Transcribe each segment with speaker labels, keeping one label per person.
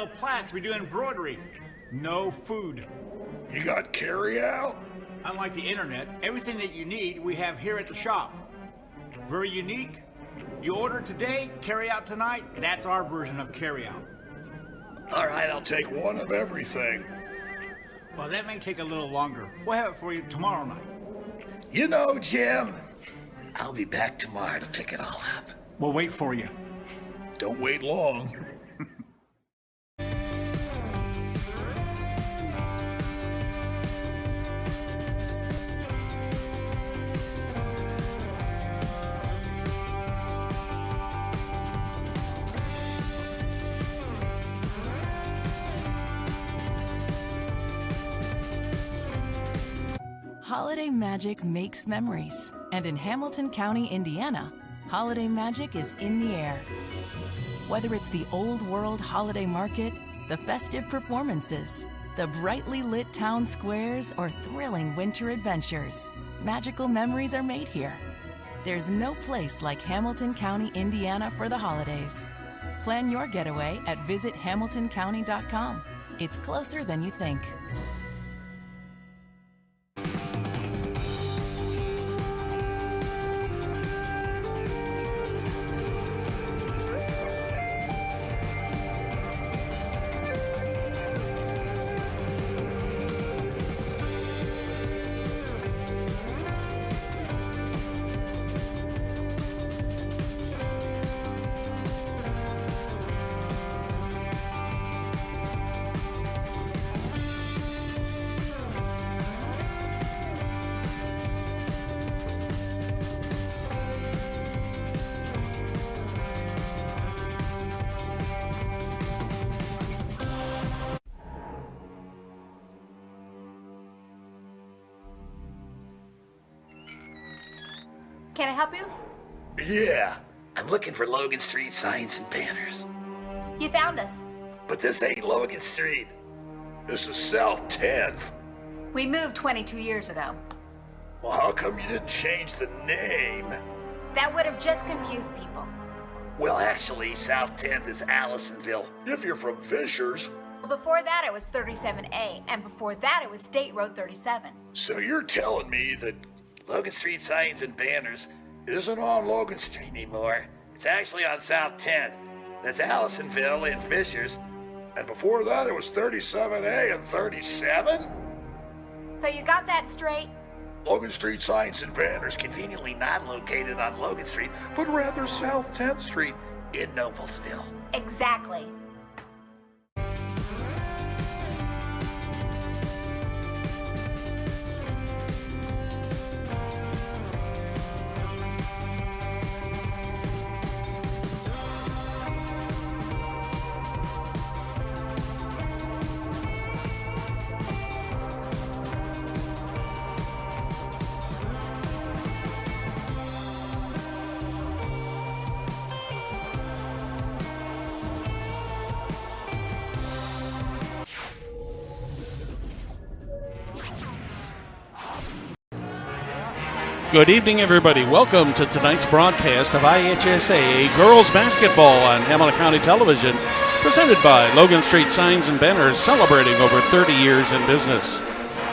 Speaker 1: sell plaques, we do embroidery. No food.
Speaker 2: You got carry-out?
Speaker 1: Unlike the internet, everything that you need we have here at the shop. Very unique. You order today, carry out tonight. That's our version of carry out.
Speaker 2: All right, I'll take one of everything.
Speaker 1: Well, that may take a little longer. We'll have it for you tomorrow night.
Speaker 2: You know, Jim, I'll be back tomorrow to pick it all up.
Speaker 1: We'll wait for you.
Speaker 2: Don't wait long.
Speaker 3: Holiday magic makes memories, and in Hamilton County, Indiana, holiday magic is in the air. Whether it's the old world holiday market, the festive performances, the brightly lit town squares, or thrilling winter adventures, magical memories are made here. There's no place like Hamilton County, Indiana for the holidays. Plan your getaway at visithamiltoncounty.com. It's closer than you think.
Speaker 4: Can I help you?
Speaker 2: Yeah, I'm looking for Logan Street signs and banners.
Speaker 4: You found us.
Speaker 2: But this ain't Logan Street. This is South 10th.
Speaker 4: We moved 22 years ago.
Speaker 2: Well, how come you didn't change the name?
Speaker 4: That would have just confused people.
Speaker 2: Well, actually, South 10th is Allisonville, if you're from Fishers.
Speaker 4: Well, before that it was 37A, and before that it was State Road 37.
Speaker 2: So you're telling me that Logan Street signs and banners isn't on Logan Street anymore. It's actually on South 10th. That's Allisonville and Fishers. And before that, it was 37A and 37?
Speaker 4: So you got that straight?
Speaker 2: Logan Street signs and banners conveniently not located on Logan Street, but rather South 10th Street in Noblesville.
Speaker 4: Exactly.
Speaker 5: Good evening, everybody. Welcome to tonight's broadcast of IHSAA Girls Basketball on Hamilton County Television, presented by Logan Street Signs and Banners, celebrating over 30 years in business.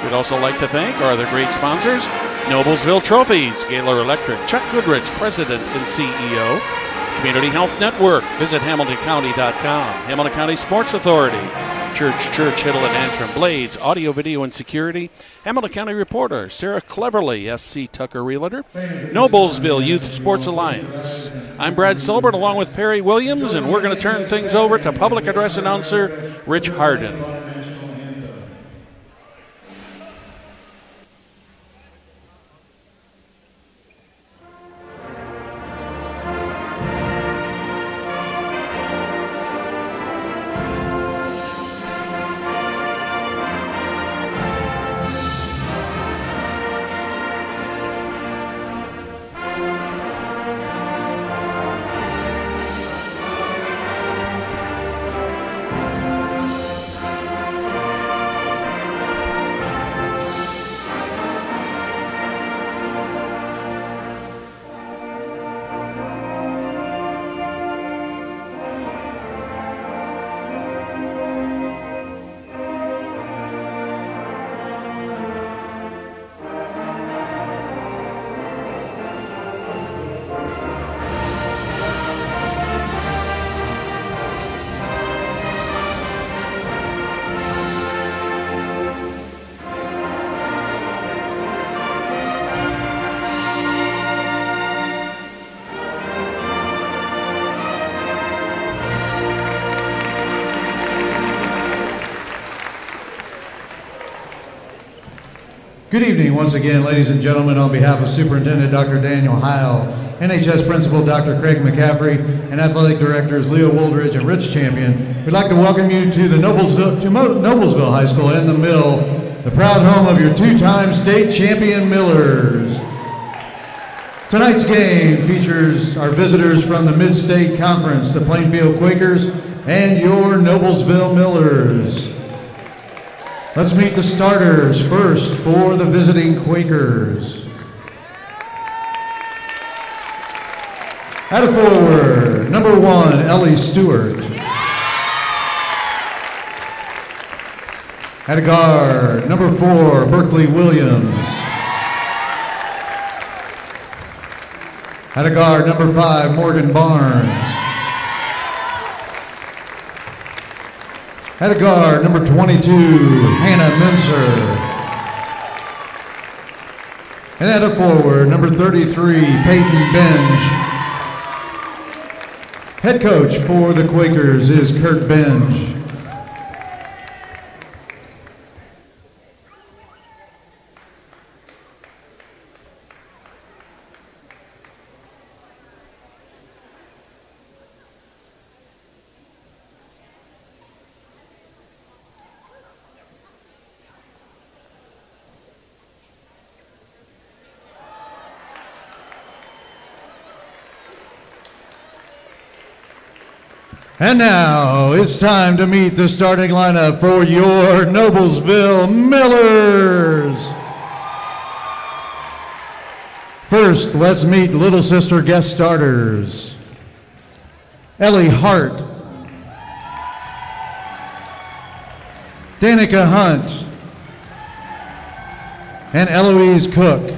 Speaker 5: We'd also like to thank our other great sponsors, Noblesville Trophies, Gaylor Electric, Chuck Goodrich, President and CEO, Community Health Network, visit HamiltonCounty.com, Hamilton County Sports Authority, Church, Hiddle and Antrim, Blades, Audio, Video, and Security, Hamilton County Reporter, Sarah Cleverly, F.C. Tucker Realtor, Noblesville Youth Sports Alliance. I'm Brad Silbert along with Perry Williams, and we're going to turn things over to public address announcer Rich Harden.
Speaker 6: Good evening once again, ladies and gentlemen. On behalf of Superintendent Dr. Daniel Heil, NHS Principal Dr. Craig McCaffrey, and Athletic Directors Leo Woldridge and Rich Champion, we'd like to welcome you to Noblesville High School and the Mill, the proud home of your two-time state champion Millers. Tonight's game features our visitors from the Mid-State Conference, the Plainfield Quakers, and your Noblesville Millers. Let's meet the starters first for the visiting Quakers. At a forward, number 1, Ellie Stewart. At a guard, number 4, Berkeley Williams. At a guard, number 5, Morgan Barnes. At a guard, number 22, Hannah Mincer. And at a forward, number 33, Peyton Benj. Head coach for the Quakers is Kurt Benj. And now it's time to meet the starting lineup for your Noblesville Millers. First, let's meet Little Sister guest starters. Ellie Hart, Danica Hunt, and Eloise Cook.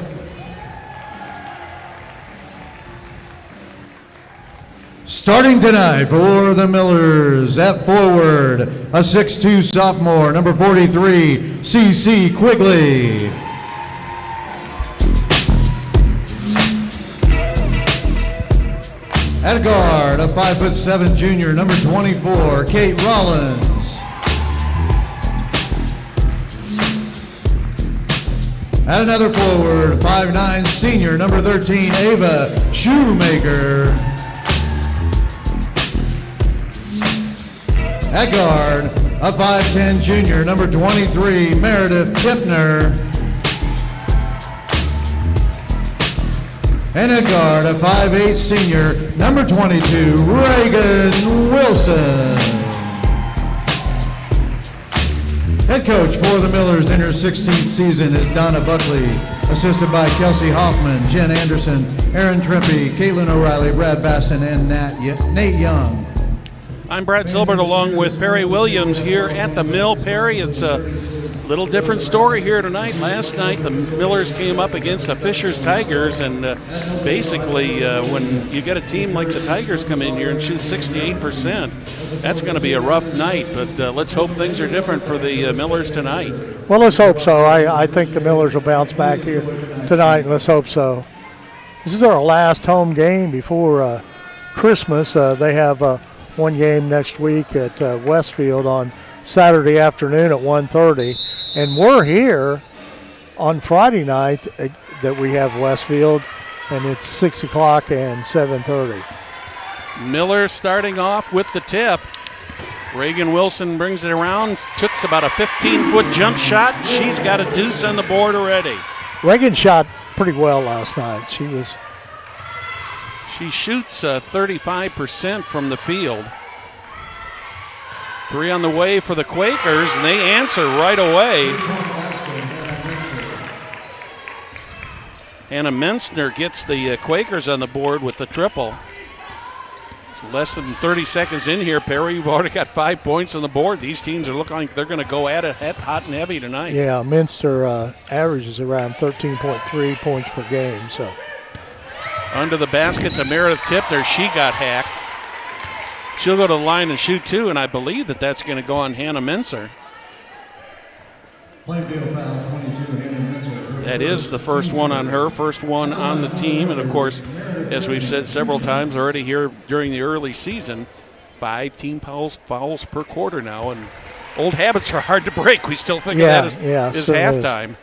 Speaker 6: Starting tonight for the Millers, at forward, a 6'2" sophomore, number 43, CC Quigley. At a guard, a 5'7" junior, number 24, Kate Rollins. At another forward, 5'9" senior, number 13, Ava Shoemaker. At guard, a 5'10" junior, number 23, Meredith Kipner. And at guard, a 5'8" senior, number 22, Reagan Wilson. Head coach for the Millers in her 16th season is Donna Buckley, assisted by Kelsey Hoffman, Jen Anderson, Aaron Trimpe, Caitlin O'Reilly, Brad Baston, and Nate Young.
Speaker 5: I'm Brad Silbert along with Perry Williams here at the Mill. Perry, it's a little different story here tonight. Last night the Millers came up against the Fishers Tigers, and basically when you get a team like the Tigers come in here and shoot 68%, that's going to be a rough night, but let's hope things are different for the Millers tonight.
Speaker 7: Well, let's hope so. I think the Millers will bounce back here tonight. Let's hope so. This is our last home game before Christmas. They have one game next week at Westfield on Saturday afternoon at 1:30, and we're here on Friday night that we have Westfield, and it's 6 o'clock and 7:30.
Speaker 5: Miller starting off with the tip. Reagan Wilson brings it around, took about a 15-foot jump shot. She's got a deuce on the board already.
Speaker 7: Reagan shot pretty well last night.
Speaker 5: She shoots 35% from the field. 3 on the way for the Quakers, and they answer right away. Hannah Mensner gets the Quakers on the board with the triple. It's less than 30 seconds in here, Perry. You've already got 5 points on the board. These teams are looking like they're going to go at it hot and heavy tonight.
Speaker 7: Yeah, Minster averages around 13.3 points per game. So
Speaker 5: under the basket to Meredith Tipner. She got hacked. She'll go to the line and shoot 2, and I believe that's going to go on Hannah Mincer.
Speaker 6: Plainfield foul 22, Hannah Mincer.
Speaker 5: That is the first one on her, first one on the team. And, of course, as we've said several times already here during the early season, 5 team fouls per quarter now. And old habits are hard to break. We still think of that as halftime.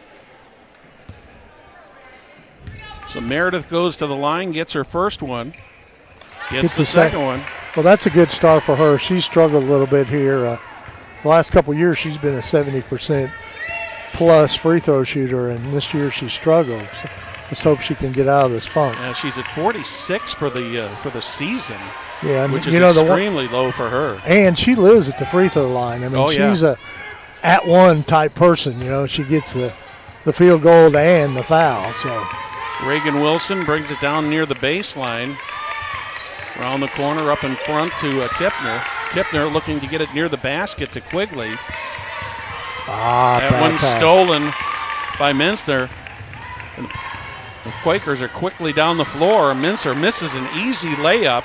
Speaker 5: So Meredith goes to the line, gets her first one, gets the second one.
Speaker 7: Well, that's a good start for her. She's struggled a little bit here. The last couple of years, she's been a 70% plus free throw shooter, and this year she struggled. So let's hope she can get out of this funk.
Speaker 5: Yeah, she's at 46 for the season.
Speaker 7: Yeah, and
Speaker 5: which is extremely low for her.
Speaker 7: And she lives at the free throw line. I mean, she's a at-one type person. You know, she gets the field goal and the foul. So
Speaker 5: Reagan Wilson brings it down near the baseline. Around the corner, up in front to Tipner. Tipner looking to get it near the basket to Quigley. That one's stolen by Minster. And the Quakers are quickly down the floor. Minster misses an easy layup.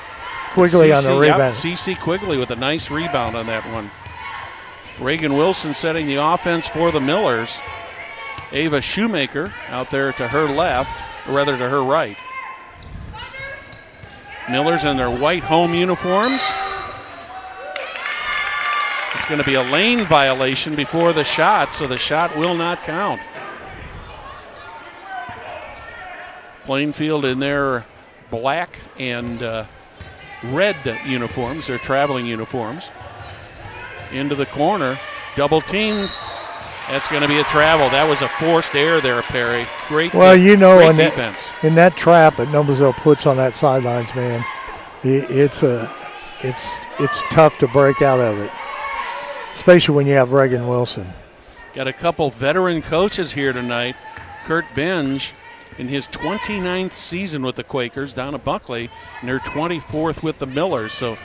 Speaker 7: Quigley on the rebound.
Speaker 5: CC Quigley with a nice rebound on that one. Reagan Wilson setting the offense for the Millers. Ava Shoemaker out there to her left, or rather to her right. Millers in their white home uniforms. It's going to be a lane violation before the shot, so the shot will not count. Plainfield in their black and red uniforms, their traveling uniforms. Into the corner, double team. That's going to be a travel. That was a forced error there, Perry. Great defense.
Speaker 7: In that trap that Noblesville puts on that sidelines, man, it's tough to break out of it, especially when you have Reagan Wilson.
Speaker 5: Got a couple veteran coaches here tonight. Kurt Benge in his 29th season with the Quakers down at Buckley, and their 24th with the Millers. So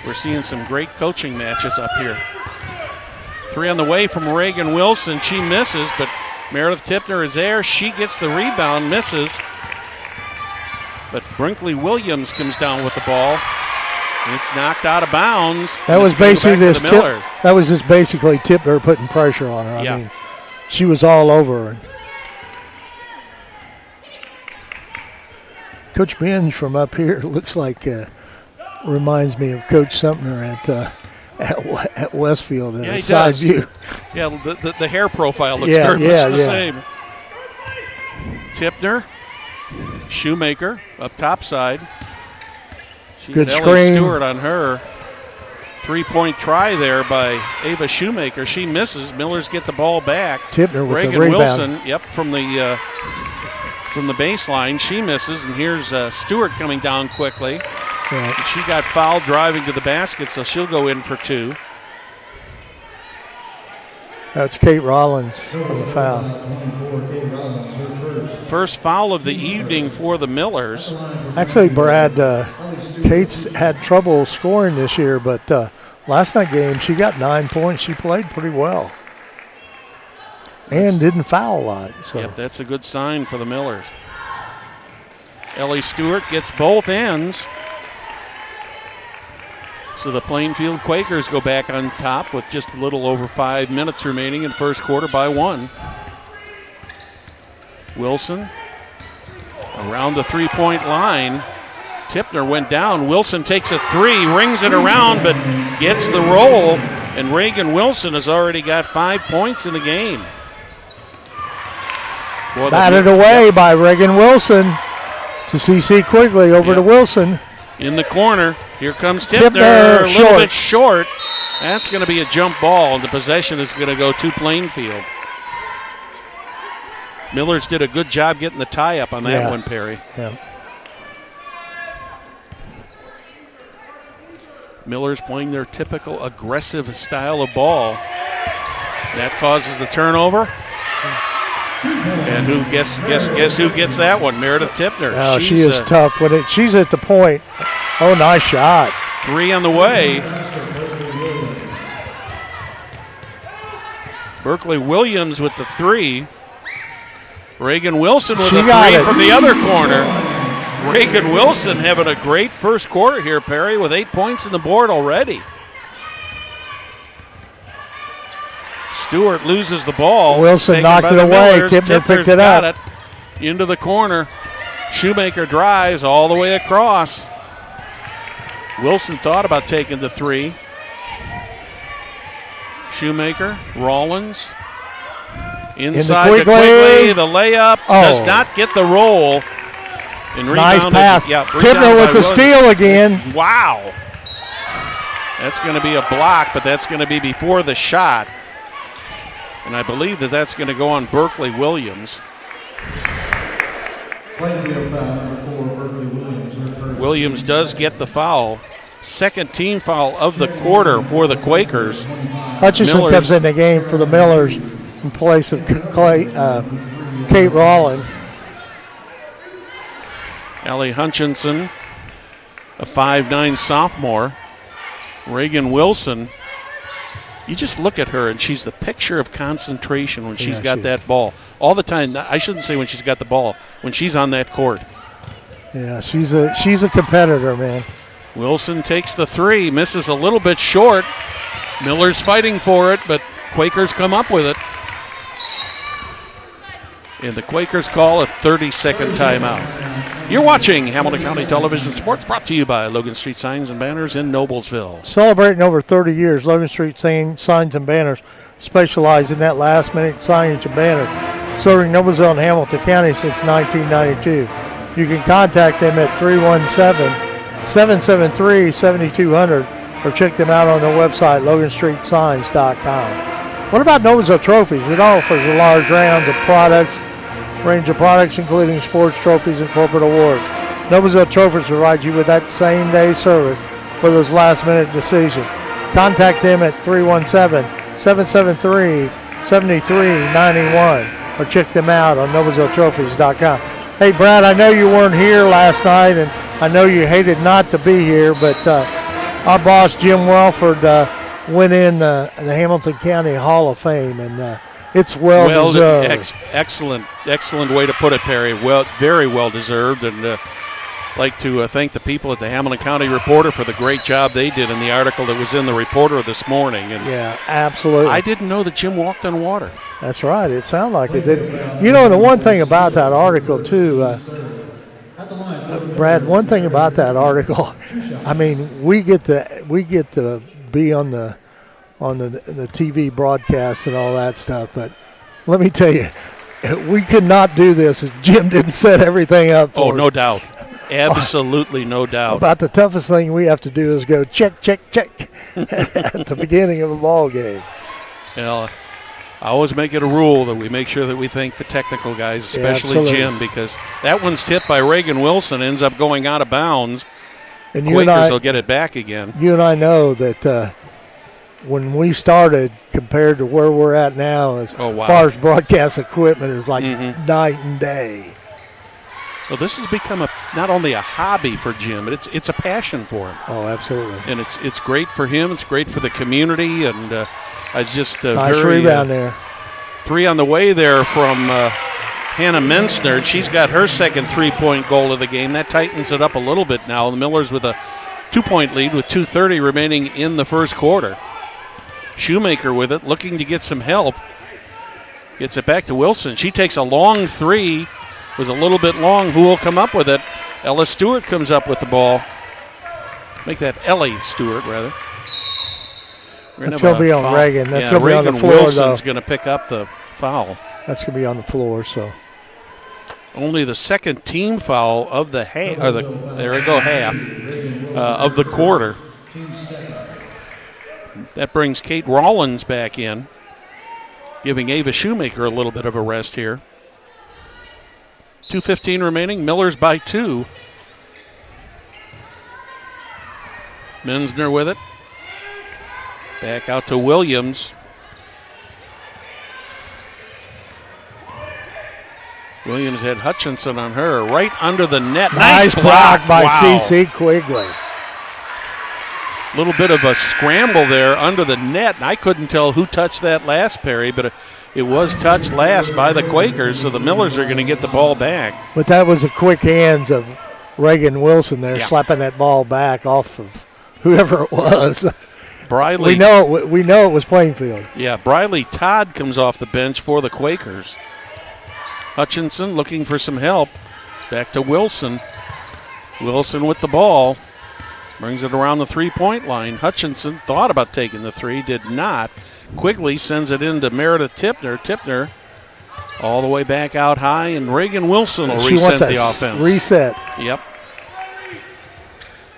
Speaker 5: we're seeing some great coaching matches up here. Three on the way from Reagan Wilson. She misses, but Meredith Tipner is there. She gets the rebound, misses. But Brinkley Williams comes down with the ball. And it's knocked out of bounds.
Speaker 7: That was basically that was just basically Tipner putting pressure on her. I mean, she was all over her. Coach Binge from up here looks like reminds me of Coach Sumner at Westfield in the side view.
Speaker 5: Yeah, the hair profile looks very much the same. Tipner, Shoemaker up top side.
Speaker 7: Good
Speaker 5: screen. Ellie Stewart on her. Three-point try there by Ava Shoemaker. She misses. Millers get the ball back.
Speaker 7: Tipner with
Speaker 5: Reagan
Speaker 7: the rebound.
Speaker 5: Wilson, from the baseline. She misses, and here's Stewart coming down quickly.
Speaker 7: Yeah.
Speaker 5: And she got fouled driving to the basket, so she'll go in for two.
Speaker 7: That's Kate Rollins on the foul.
Speaker 5: First foul of the evening for the Millers.
Speaker 7: Actually, Brad, Kate's had trouble scoring this year, but last night game she got 9 points. She played pretty well and didn't foul a lot. So.
Speaker 5: Yep, that's a good sign for the Millers. Ellie Stewart gets both ends. So the Plainfield Quakers go back on top with just a little over 5 minutes remaining in first quarter by 1. Wilson around the three-point line. Tipner went down. Wilson takes a three, rings it around, but gets the roll. And Reagan Wilson has already got 5 points in the game.
Speaker 7: Batted away by Reagan Wilson to CC Quigley over to Wilson.
Speaker 5: In the corner, here comes Tipner, a little bit short. That's going to be a jump ball, and the possession is going to go to Plainfield. Millers did a good job getting the tie-up on that one, Perry.
Speaker 7: Yeah.
Speaker 5: Millers playing their typical aggressive style of ball. That causes the turnover. And who guess who gets that one? Meredith Tipner.
Speaker 7: Oh, she is tough when she's at the point. Oh, nice shot.
Speaker 5: Three on the way. Berkeley Williams with the three. Reagan Wilson with a three from the other corner. Reagan Wilson having a great first quarter here, Perry, with 8 points on the board already. Stewart loses the ball.
Speaker 7: Wilson knocked it away. Tipner picked it up.
Speaker 5: Into the corner. Shoemaker drives all the way across. Wilson thought about taking the three. Shoemaker, Rollins. Inside to Quigley. The layup does not get the roll. And
Speaker 7: nice
Speaker 5: rebounded,
Speaker 7: pass.
Speaker 5: Yeah,
Speaker 7: Tipner with the steal again.
Speaker 5: Wow. That's going to be a block, but that's going to be before the shot. And I believe that that's going to go on Berkeley Williams. Williams does get the foul. Second team foul of the quarter for the Quakers.
Speaker 7: Hutchinson comes in the game for the Millers in place of Kate Rawlin.
Speaker 5: Allie Hutchinson, a 5'9" sophomore. Reagan Wilson, you just look at her and she's the picture of concentration when she's got that ball. All the time, I shouldn't say when she's got the ball, when she's on that court.
Speaker 7: Yeah, she's a competitor, man.
Speaker 5: Wilson takes the three, misses a little bit short. Miller's fighting for it, but Quakers come up with it. And the Quakers call a 30-second timeout. You're watching Hamilton County Television Sports, brought to you by Logan Street Signs and Banners in Noblesville.
Speaker 7: Celebrating over 30 years, Logan Street Signs and Banners specialize in that last-minute signage and banners, serving Noblesville and Hamilton County since 1992. You can contact them at 317-773-7200 or check them out on their website, loganstreetsigns.com. What about Noblesville Trophies? It offers a large range of products including sports trophies and corporate awards. Noblesville Trophies provides you with that same-day service for those last-minute decisions. Contact them at 317-773-7391 or check them out on noblesvilletrophies.com. Hey, Brad, I know you weren't here last night, and I know you hated not to be here, but our boss, Jim Welford, went in the Hamilton County Hall of Fame, and it's well deserved.
Speaker 5: Excellent way to put it, Perry. Very well deserved, and like to thank the people at the Hamilton County Reporter for the great job they did in the article that was in the Reporter this morning. And
Speaker 7: yeah, absolutely.
Speaker 5: I didn't know that Jim walked on water.
Speaker 7: That's right. It sounded like it did. You know, the one thing about that article too, Brad. One thing about that article, I mean, we get to be on the TV broadcast and all that stuff. But let me tell you, we could not do this if Jim didn't set everything up for us.
Speaker 5: Oh, no doubt. Absolutely no doubt.
Speaker 7: About the toughest thing we have to do is go check, check, check at the beginning of a ball game.
Speaker 5: Well, I always make it a rule that we make sure that we thank the technical guys, especially Jim, because that one's tipped by Reagan Wilson, ends up going out of bounds. And Quakers will get it back again.
Speaker 7: You and I know that when we started compared to where we're at now, as far as broadcast equipment, is like night and day.
Speaker 5: Well, this has become not only a hobby for Jim, but it's a passion for him.
Speaker 7: Oh, absolutely.
Speaker 5: And it's great for him. It's great for the community. And I just
Speaker 7: nice rebound there.
Speaker 5: Three on the way there from Hannah Mensner. She's got her second three-point goal of the game. That tightens it up a little bit now. The Millers with a 2-point lead with 2:30 remaining in the first quarter. Shoemaker with it, looking to get some help. Gets it back to Wilson. She takes a long three. Was a little bit long. Who will come up with it? Ella Stewart comes up with the ball. Make that Ellie Stewart, rather.
Speaker 7: That's going to be on Reagan. That's going to be on the floor,
Speaker 5: Wilson's going to pick up the foul.
Speaker 7: That's going to be on the floor, so.
Speaker 5: Only the second team foul of the half, of the quarter. That brings Kate Rollins back in, giving Ava Shoemaker a little bit of a rest here. 2:15 remaining. Millers by 2. Mensner with it. Back out to Williams. Williams had Hutchinson on her. Right under the net.
Speaker 7: Nice block by C.C. Quigley.
Speaker 5: A little bit of a scramble there under the net. And I couldn't tell who touched that last, Perry, but it was touched last by the Quakers, so the Millers are going to get the ball back.
Speaker 7: But that was a quick hands of Reagan Wilson there, slapping that ball back off of whoever it was.
Speaker 5: Briley.
Speaker 7: We know it was Plainfield.
Speaker 5: Yeah, Briley Todd comes off the bench for the Quakers. Hutchinson looking for some help. Back to Wilson. Wilson with the ball. Brings it around the three-point line. Hutchinson thought about taking the three, did not. Quigley sends it into Meredith Tipner. Tipner All the way back out high, and Reagan Wilson will
Speaker 7: She
Speaker 5: reset
Speaker 7: wants
Speaker 5: the
Speaker 7: a
Speaker 5: offense.
Speaker 7: Reset.
Speaker 5: Yep.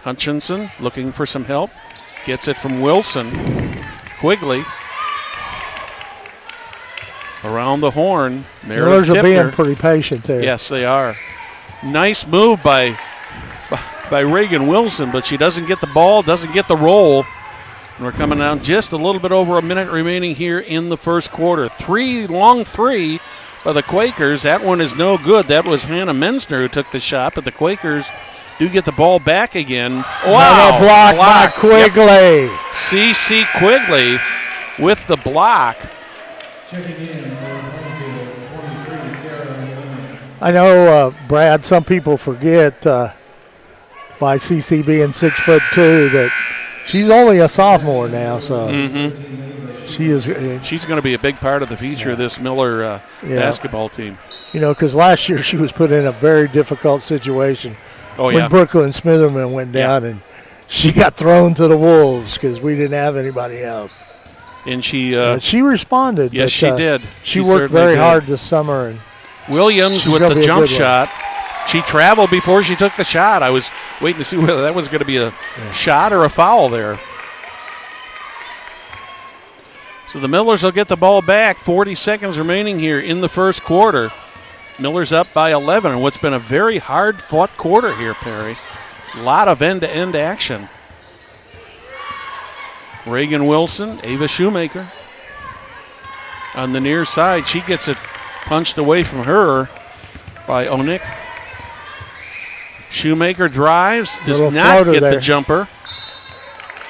Speaker 5: Hutchinson looking for some help. Gets it from Wilson. Quigley. Around the horn.
Speaker 7: Millers are being pretty patient there.
Speaker 5: Yes, they are. Nice move by Reagan Wilson, but she doesn't get the ball, doesn't get the roll. And we're coming down just a little bit over a minute remaining here in the first quarter. Long three by the Quakers. That one is no good. That was Hannah Mensner who took the shot, but the Quakers do get the ball back again. Wow.
Speaker 7: Another block by Quigley.
Speaker 5: Yep. C.C. Quigley with the block.
Speaker 6: Checking in for Plainfield, 23, Kara.
Speaker 7: I know, Brad, some people forget by CC being 6'2" that she's only a sophomore now, so she's
Speaker 5: going to be a big part of the future of this Miller basketball team.
Speaker 7: You know, because last year she was put in a very difficult situation when Brooklyn Smitherman went down, and she got thrown to the wolves because we didn't have anybody else.
Speaker 5: And she
Speaker 7: responded.
Speaker 5: Yes, she did.
Speaker 7: She worked very hard this summer. And
Speaker 5: Williams with the jump shot. She traveled before she took the shot. I was waiting to see whether that was going to be a shot or a foul there. So the Millers will get the ball back. 40 seconds remaining here in the first quarter. Millers up by 11 in what's been a very hard-fought quarter here, Perry. A lot of end-to-end action. Reagan Wilson, Ava Shoemaker. On the near side, she gets it punched away from her by Onick. Shoemaker drives, does not get the jumper.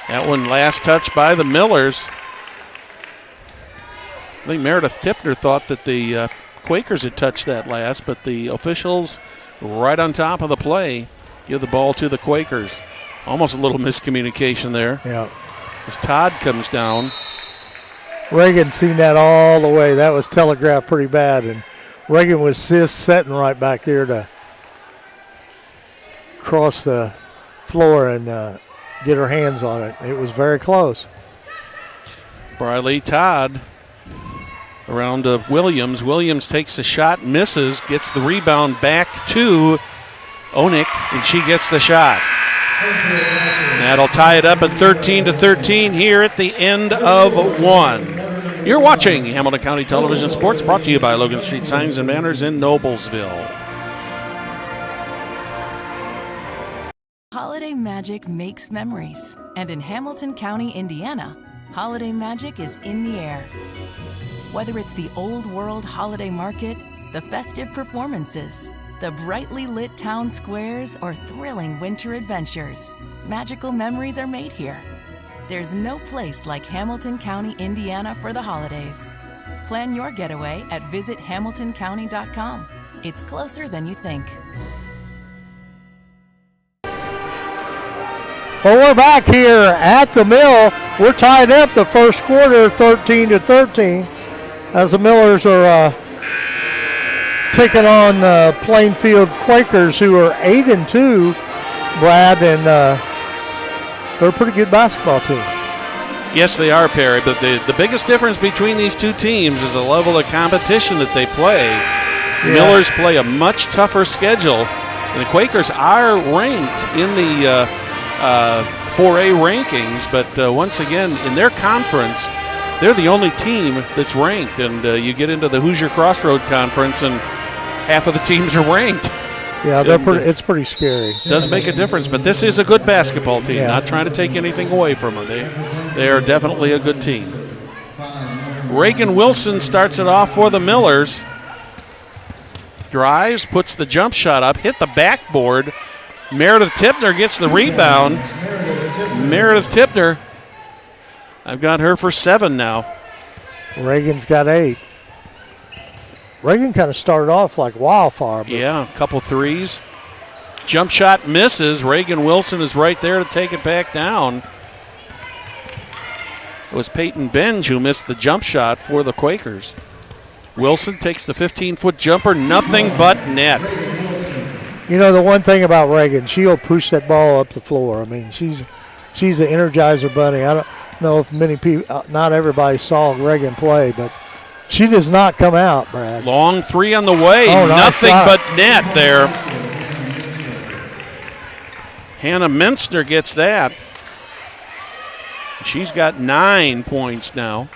Speaker 5: That one last touch by the Millers. I think Meredith Tipner thought that the Quakers had touched that last, but the officials right on top of the play give the ball to the Quakers. Almost a little miscommunication there.
Speaker 7: Yeah.
Speaker 5: As Todd comes down.
Speaker 7: Reagan seen that all the way. That was telegraphed pretty bad, and Reagan was sitting right back here to cross the floor and get her hands on it. It was very close.
Speaker 5: Briley Todd around to Williams. Williams takes a shot, misses, gets the rebound back to Onick, and she gets the shot. That'll tie it up at 13-13 here at the end of one. You're watching Hamilton County Television Sports, brought to you by Logan Street Signs and Banners in Noblesville.
Speaker 3: Holiday magic makes memories. And in Hamilton County, Indiana, holiday magic is in the air. Whether it's the old world holiday market, the festive performances, the brightly lit town squares, or thrilling winter adventures, magical memories are made here. There's no place like Hamilton County, Indiana for the holidays. Plan your getaway at visithamiltoncounty.com. It's closer than you think.
Speaker 7: Well, we're back here at the mill. We're tied up the first quarter, 13-13, as the Millers are taking on Plainfield Quakers, who are 8-2, Brad, and they're a pretty good basketball team.
Speaker 5: Yes, they are, Perry, but the biggest difference between these two teams is the level of competition that they play. The Millers play a much tougher schedule, and the Quakers are ranked in the 4A rankings, but once again, in their conference, they're the only team that's ranked, and you get into the Hoosier Crossroad Conference, and half of the teams are ranked.
Speaker 7: Yeah, it's pretty scary.
Speaker 5: Does make a difference, but this is a good basketball team. Yeah. Not trying to take anything away from them. They are definitely a good team. Reagan Wilson starts it off for the Millers. Drives, puts the jump shot up, hit the backboard. Meredith Tipner gets the rebound. Meredith Tipner, I've got her for 7 now.
Speaker 7: Reagan's got 8. Reagan kind of started off like wildfire.
Speaker 5: Yeah, a couple threes. Jump shot misses. Reagan Wilson is right there to take it back down. It was Peyton Benj who missed the jump shot for the Quakers. Wilson takes the 15-foot jumper, nothing but net.
Speaker 7: You know, the one thing about Reagan, she'll push that ball up the floor. I mean, she's an Energizer bunny. I don't know if many people, not everybody saw Reagan play, but She does not come out, Brad.
Speaker 5: Long three on the way.
Speaker 7: Oh, nice
Speaker 5: Nothing
Speaker 7: shot.
Speaker 5: but net there. Hannah Minster gets that. She's got 9 points now.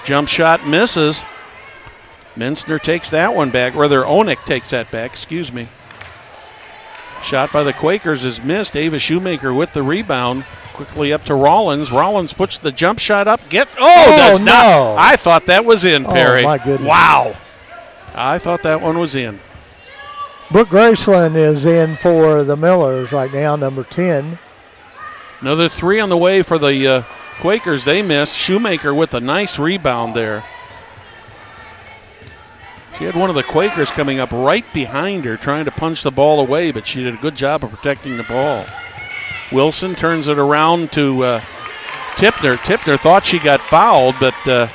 Speaker 5: Jump shot misses. Minster takes that one back. Rather, Onik takes that back. Excuse me. Shot by the Quakers is missed. Ava Shoemaker with the rebound. Quickly up to Rollins. Rollins puts the jump shot up. Does
Speaker 7: no.
Speaker 5: not. I thought that was in, Perry.
Speaker 7: Oh, my goodness.
Speaker 5: Wow. I thought that one was in.
Speaker 7: Brooke Graceland is in for the Millers right now, number 10.
Speaker 5: Another three on the way for the Quakers. They missed. Shoemaker with a nice rebound there. She had one of the Quakers coming up right behind her trying to punch the ball away, but she did a good job of protecting the ball. Wilson turns it around to Tipner. Tipner thought she got fouled, but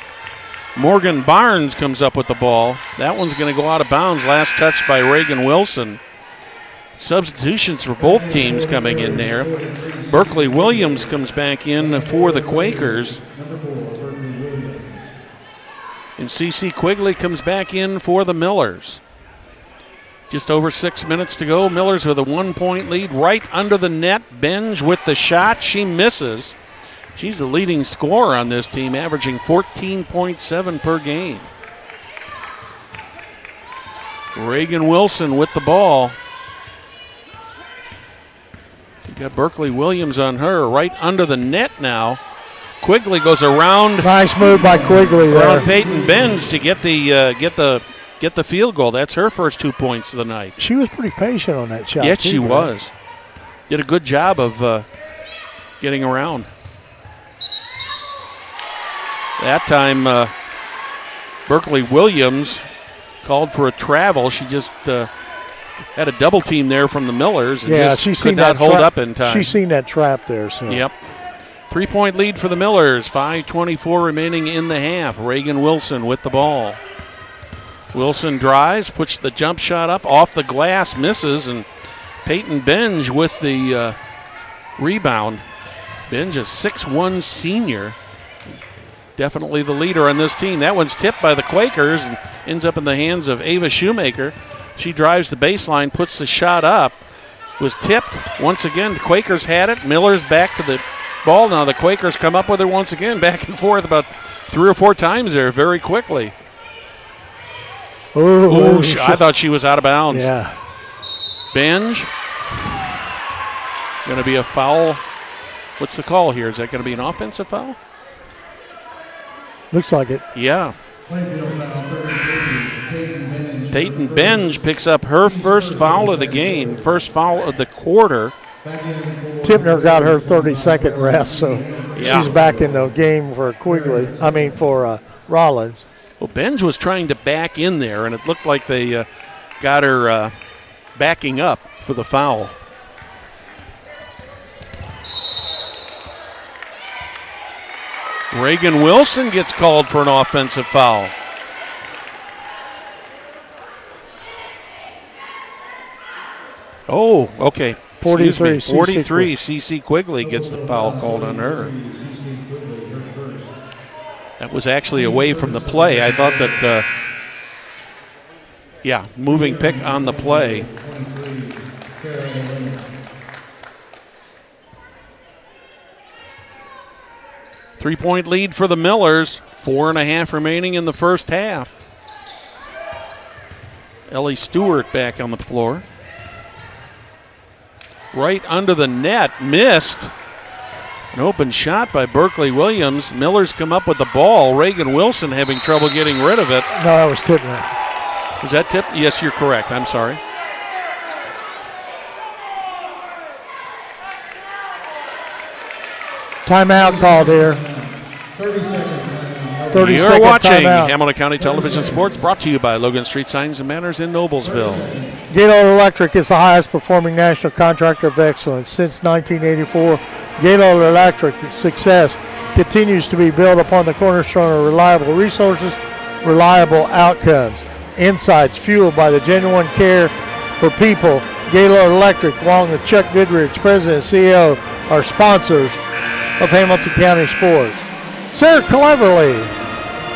Speaker 5: Morgan Barnes comes up with the ball. That one's going to go out of bounds. Last touch by Reagan Wilson. Substitutions for both teams coming in there. Berkeley Williams comes back in for the Quakers. And CeCe Quigley comes back in for the Millers. Just over 6 minutes to go. Millers with a 1-point lead right under the net. Benj with the shot. She misses. She's the leading scorer on this team, averaging 14.7 per game. Reagan Wilson with the ball. You got Berkeley Williams on her right under the net now. Quigley goes around.
Speaker 7: Nice move by Quigley there.
Speaker 5: Around Peyton Benj to get the field goal. That's her first 2 points of the night.
Speaker 7: She was pretty patient on that shot.
Speaker 5: Yes,
Speaker 7: too,
Speaker 5: she
Speaker 7: Brad.
Speaker 5: was. Did a good job of getting around. That time, Berkeley Williams called for a travel. She just had a double team there from the Millers. And
Speaker 7: Yeah,
Speaker 5: just
Speaker 7: she's
Speaker 5: could
Speaker 7: seen
Speaker 5: not
Speaker 7: that
Speaker 5: hold up in time.
Speaker 7: She's seen that trap there. So.
Speaker 5: Yep. 3-point lead for the Millers. 5:24 remaining in the half. Reagan Wilson with the ball. Wilson drives, puts the jump shot up off the glass, misses, and Peyton Benj with the rebound. Benj, a 6'1" senior. Definitely the leader on this team. That one's tipped by the Quakers and ends up in the hands of Ava Shoemaker. She drives the baseline, puts the shot up. Was tipped once again. The Quakers had it. Miller's back to the ball now. The Quakers come up with her once again, back and forth about 3 or 4 times there very quickly.
Speaker 7: Ooh,
Speaker 5: I thought she was out of bounds.
Speaker 7: Yeah.
Speaker 5: Benj. Going to be a foul. What's the call here? Is that going to be an offensive foul?
Speaker 7: Looks like it.
Speaker 5: Yeah. Peyton Benj picks up her first foul of the game, first foul of the quarter.
Speaker 7: Tipner got her 30-second rest, so
Speaker 5: Yeah.
Speaker 7: she's back in the game for for Rollins.
Speaker 5: Well, Benj was trying to back in there, and it looked like they got her backing up for the foul. Reagan Wilson gets called for an offensive foul. Oh, okay.
Speaker 7: 43,
Speaker 5: Excuse me. 43, CeCe Quigley gets the foul called on her. That was actually away from the play. I thought that, moving pick on the play. Three-point lead for the Millers. 4.5 remaining in the first half. Ellie Stewart back on the floor. Right under the net, missed. An open shot by Berkeley Williams. Millers come up with the ball. Reagan Wilson having trouble getting rid of it.
Speaker 7: No, that was Tipner.
Speaker 5: Was that tip? Yes, you're correct. I'm sorry.
Speaker 7: Timeout called here. 30
Speaker 5: You're
Speaker 7: second
Speaker 5: watching
Speaker 7: timeout.
Speaker 5: Hamilton County Television Sports, brought to you by Logan Street Signs and Manners in Noblesville.
Speaker 7: Gaylord Electric is the highest performing national contractor of excellence. Since 1984, Gaylord Electric's success continues to be built upon the cornerstone of reliable resources, reliable outcomes, insights fueled by the genuine care for people. Gaylord Electric, along with Chuck Goodrich, President and CEO, are sponsors of Hamilton County Sports. Sarah Cleverly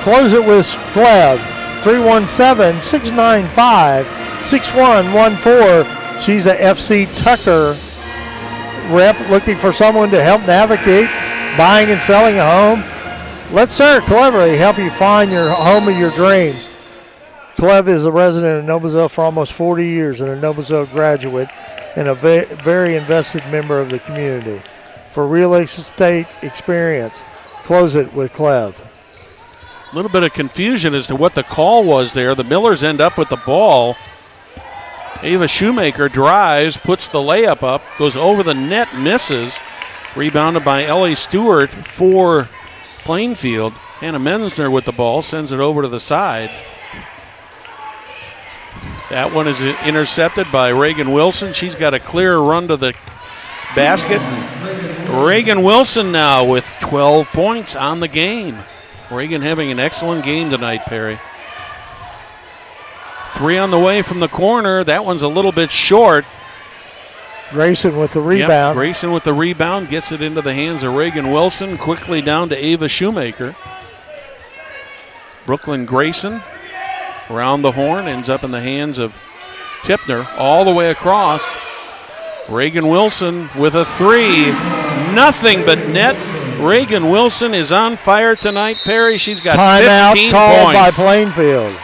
Speaker 7: Close it with Clev. 317-695-6114. She's a FC Tucker rep looking for someone to help navigate buying and selling a home. Let Sarah cleverly help you find your home of your dreams. Clev is a resident of Noblesville for almost 40 years and a Noblesville graduate and a very invested member of the community. For real estate experience, close it with Clev.
Speaker 5: A little bit of confusion as to what the call was there. The Millers end up with the ball. Ava Shoemaker drives, puts the layup up, goes over the net, misses. Rebounded by Ellie Stewart for Plainfield. Hannah Mensner with the ball, sends it over to the side. That one is intercepted by Reagan Wilson. She's got a clear run to the basket. Reagan Wilson now with 12 points on the game. Reagan having an excellent game tonight, Perry. 3 on the way from the corner. That one's a little bit short.
Speaker 7: Grayson with the rebound.
Speaker 5: Yep, Grayson with the rebound gets it into the hands of Reagan Wilson. Quickly down to Ava Shoemaker. Brooklyn Grayson around the horn, ends up in the hands of Tipner all the way across. Reagan Wilson with a 3. Nothing but net. Reagan Wilson is on fire tonight, Perry. She's got 15
Speaker 7: called
Speaker 5: points.
Speaker 7: by Plainfield.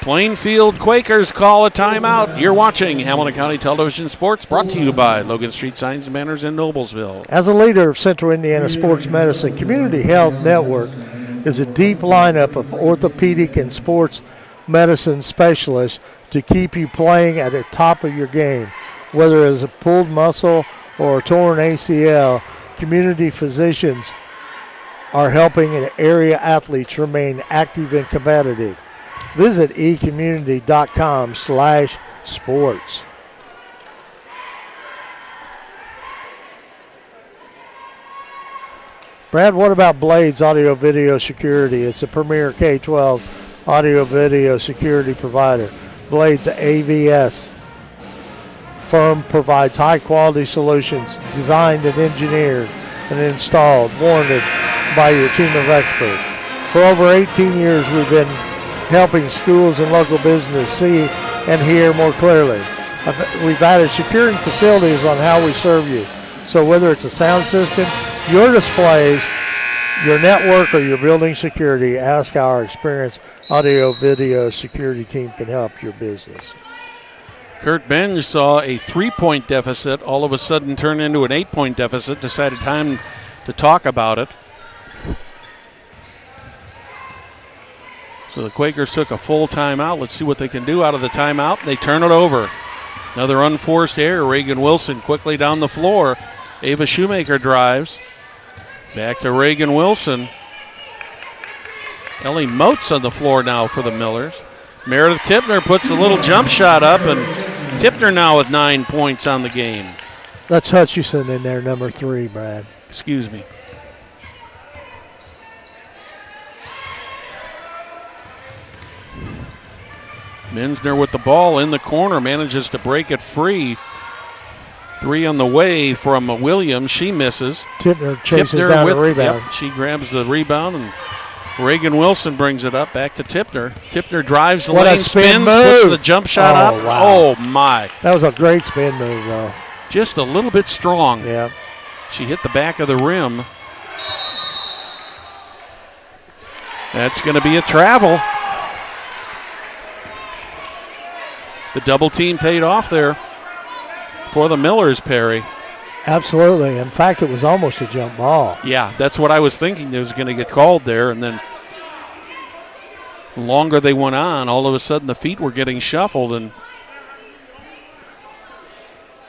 Speaker 5: Plainfield Quakers call a timeout. You're watching Hamilton County Television Sports, brought to you by Logan Street Signs and Banners in Noblesville.
Speaker 7: As a leader of Central Indiana Sports Medicine, Community Health Network is a deep lineup of orthopedic and sports medicine specialists to keep you playing at the top of your game. Whether it's a pulled muscle or a torn ACL, community physicians are helping area athletes remain active and competitive. Visit ecommunity.com/sports. Brad, what about Blades Audio Video Security? It's a premier K-12 audio video security provider. Blades AVS firm provides high-quality solutions designed and engineered and installed, warranted by your team of experts. For over 18 years, we've been helping schools and local business see and hear more clearly. We've added securing facilities on how we serve you. So whether it's a sound system, your displays, your network, or your building security, ask our experienced audio video security team can help your business.
Speaker 5: Kurt Benj saw a 3-point deficit all of a sudden turn into an 8-point deficit, decided time to talk about it. So the Quakers took a full timeout. Let's see what they can do out of the timeout. They turn it over. Another unforced error. Reagan Wilson quickly down the floor. Ava Shoemaker drives. Back to Reagan Wilson. Ellie Moats on the floor now for the Millers. Meredith Tipner puts a little jump shot up, and Tipner now with 9 points on the game.
Speaker 7: That's Hutchison in there, number 3, Brad.
Speaker 5: Excuse me. Mensner with the ball in the corner, manages to break it free. 3 on the way from Williams. She misses.
Speaker 7: Tipner chases down the rebound.
Speaker 5: Yep, she grabs the rebound, and Reagan Wilson brings it up back to Tipner. Tipner drives the lane, spins, puts the jump shot up.
Speaker 7: Wow.
Speaker 5: Oh, my.
Speaker 7: That was a great spin move, though.
Speaker 5: Just a little bit strong.
Speaker 7: Yeah.
Speaker 5: She hit the back of the rim. That's going to be a travel. The double team paid off there for the Millers, Perry.
Speaker 7: Absolutely. In fact, it was almost a jump ball.
Speaker 5: Yeah, that's what I was thinking. It was going to get called there, and then the longer they went on, all of a sudden the feet were getting shuffled. And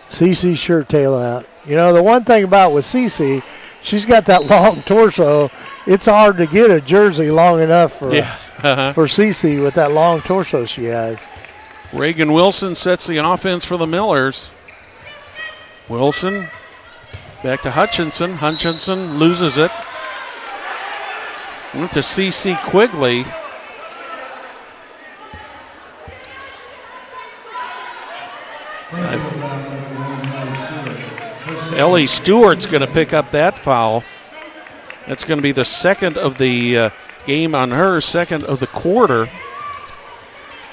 Speaker 7: Cece's shirt tail out. You know, the one thing about with Cece, she's got that long torso. It's hard to get a jersey long enough for Cece with that long torso she has.
Speaker 5: Reagan Wilson sets the offense for the Millers. Wilson back to Hutchinson. Hutchinson loses it. Went to C.C. Quigley. Ellie Stewart's going to pick up that foul. That's going to be the second of the game on her, second of the quarter.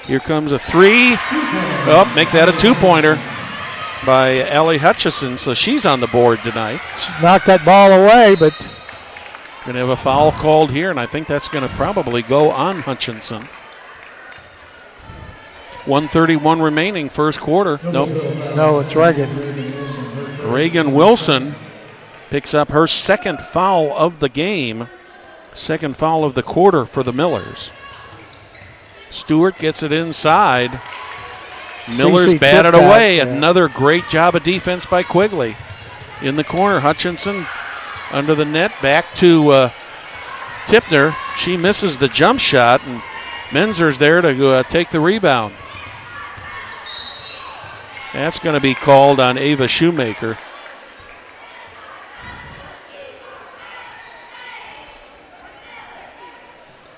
Speaker 5: Here comes a three. Oh, make that a two-pointer by Allie Hutchison, so she's on the board tonight.
Speaker 7: She knocked that ball away, but
Speaker 5: Going to have a foul called here, and I think that's going to probably go on Hutchinson. 1:31 remaining, first quarter. Nope.
Speaker 7: No, it's Reagan.
Speaker 5: Reagan Wilson picks up her second foul of the game, second foul of the quarter for the Millers. Stewart gets it inside. Millers batted away. Yeah. Another great job of defense by Quigley. In the corner, Hutchinson under the net, back to Tipner. She misses the jump shot, and Menzer's there to take the rebound. That's going to be called on Ava Shoemaker.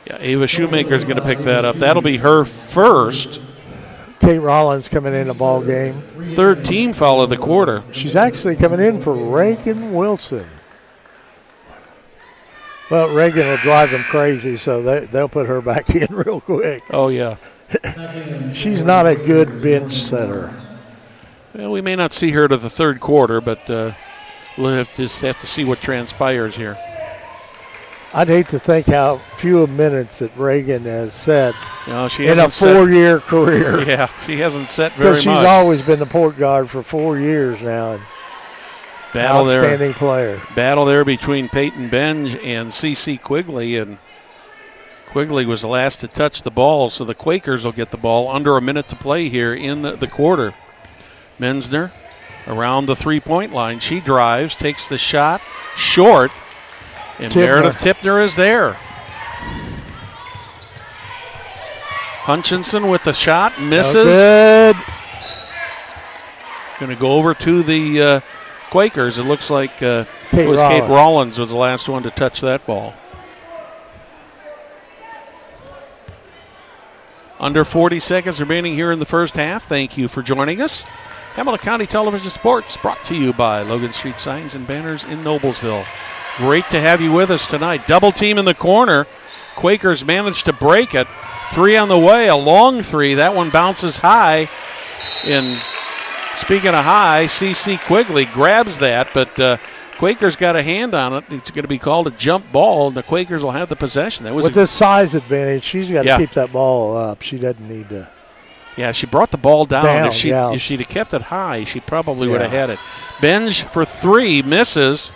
Speaker 5: Yeah, Ava Shoemaker's going to pick that up. That'll be her first.
Speaker 7: Kate Rollins coming in the ball game.
Speaker 5: Third team foul of the quarter.
Speaker 7: She's actually coming in for Reagan Wilson. Well, Reagan will drive them crazy, so they'll put her back in real quick.
Speaker 5: Oh, yeah.
Speaker 7: She's not a good bench setter.
Speaker 5: Well, we may not see her to the third quarter, but we'll just have to see what transpires here.
Speaker 7: I'd hate to think how few minutes that Reagan has set
Speaker 5: she
Speaker 7: in a 4-year career.
Speaker 5: Yeah, she hasn't set very much.
Speaker 7: Because she's always been the port guard for 4 years now. Outstanding player.
Speaker 5: Battle there between Peyton Benge and CeCe Quigley, and Quigley was the last to touch the ball, so the Quakers will get the ball under a minute to play here in the quarter. Menzner around the three-point line. She drives, takes the shot, short, and Meredith Tipner is there. Hutchinson with the shot, misses.
Speaker 7: No good.
Speaker 5: Going to go over to the Quakers. It looks like Kate Rollins was the last one to touch that ball. Under 40 seconds remaining here in the first half. Thank you for joining us. Hamilton County Television Sports brought to you by Logan Street Signs and Banners in Noblesville. Great to have you with us tonight. Double team in the corner. Quakers managed to break it. Three on the way, a long three. That one bounces high. And speaking of high, CeCe Quigley grabs that, but Quakers got a hand on it. It's going to be called a jump ball, and the Quakers will have the possession. That was
Speaker 7: with this size advantage, she's got to keep that ball up. She doesn't need to. Yeah,
Speaker 5: she brought the ball down. If she'd have kept it high, she probably would have had it. Benge for three, misses.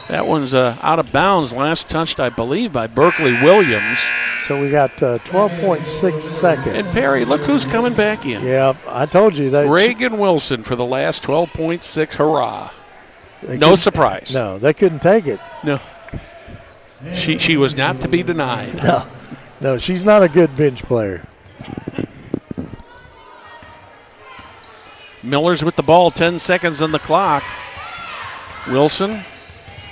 Speaker 5: That one's out of bounds. Last touched, I believe, by Berkeley Williams.
Speaker 7: So we got 12.6 seconds.
Speaker 5: And Perry, look who's coming back in.
Speaker 7: Yeah, I told you that.
Speaker 5: Reagan Wilson for the last 12.6. Hurrah. No surprise.
Speaker 7: No, they couldn't take it.
Speaker 5: No. She was not to be denied.
Speaker 7: No, she's not a good bench player.
Speaker 5: Millers with the ball, 10 seconds on the clock. Wilson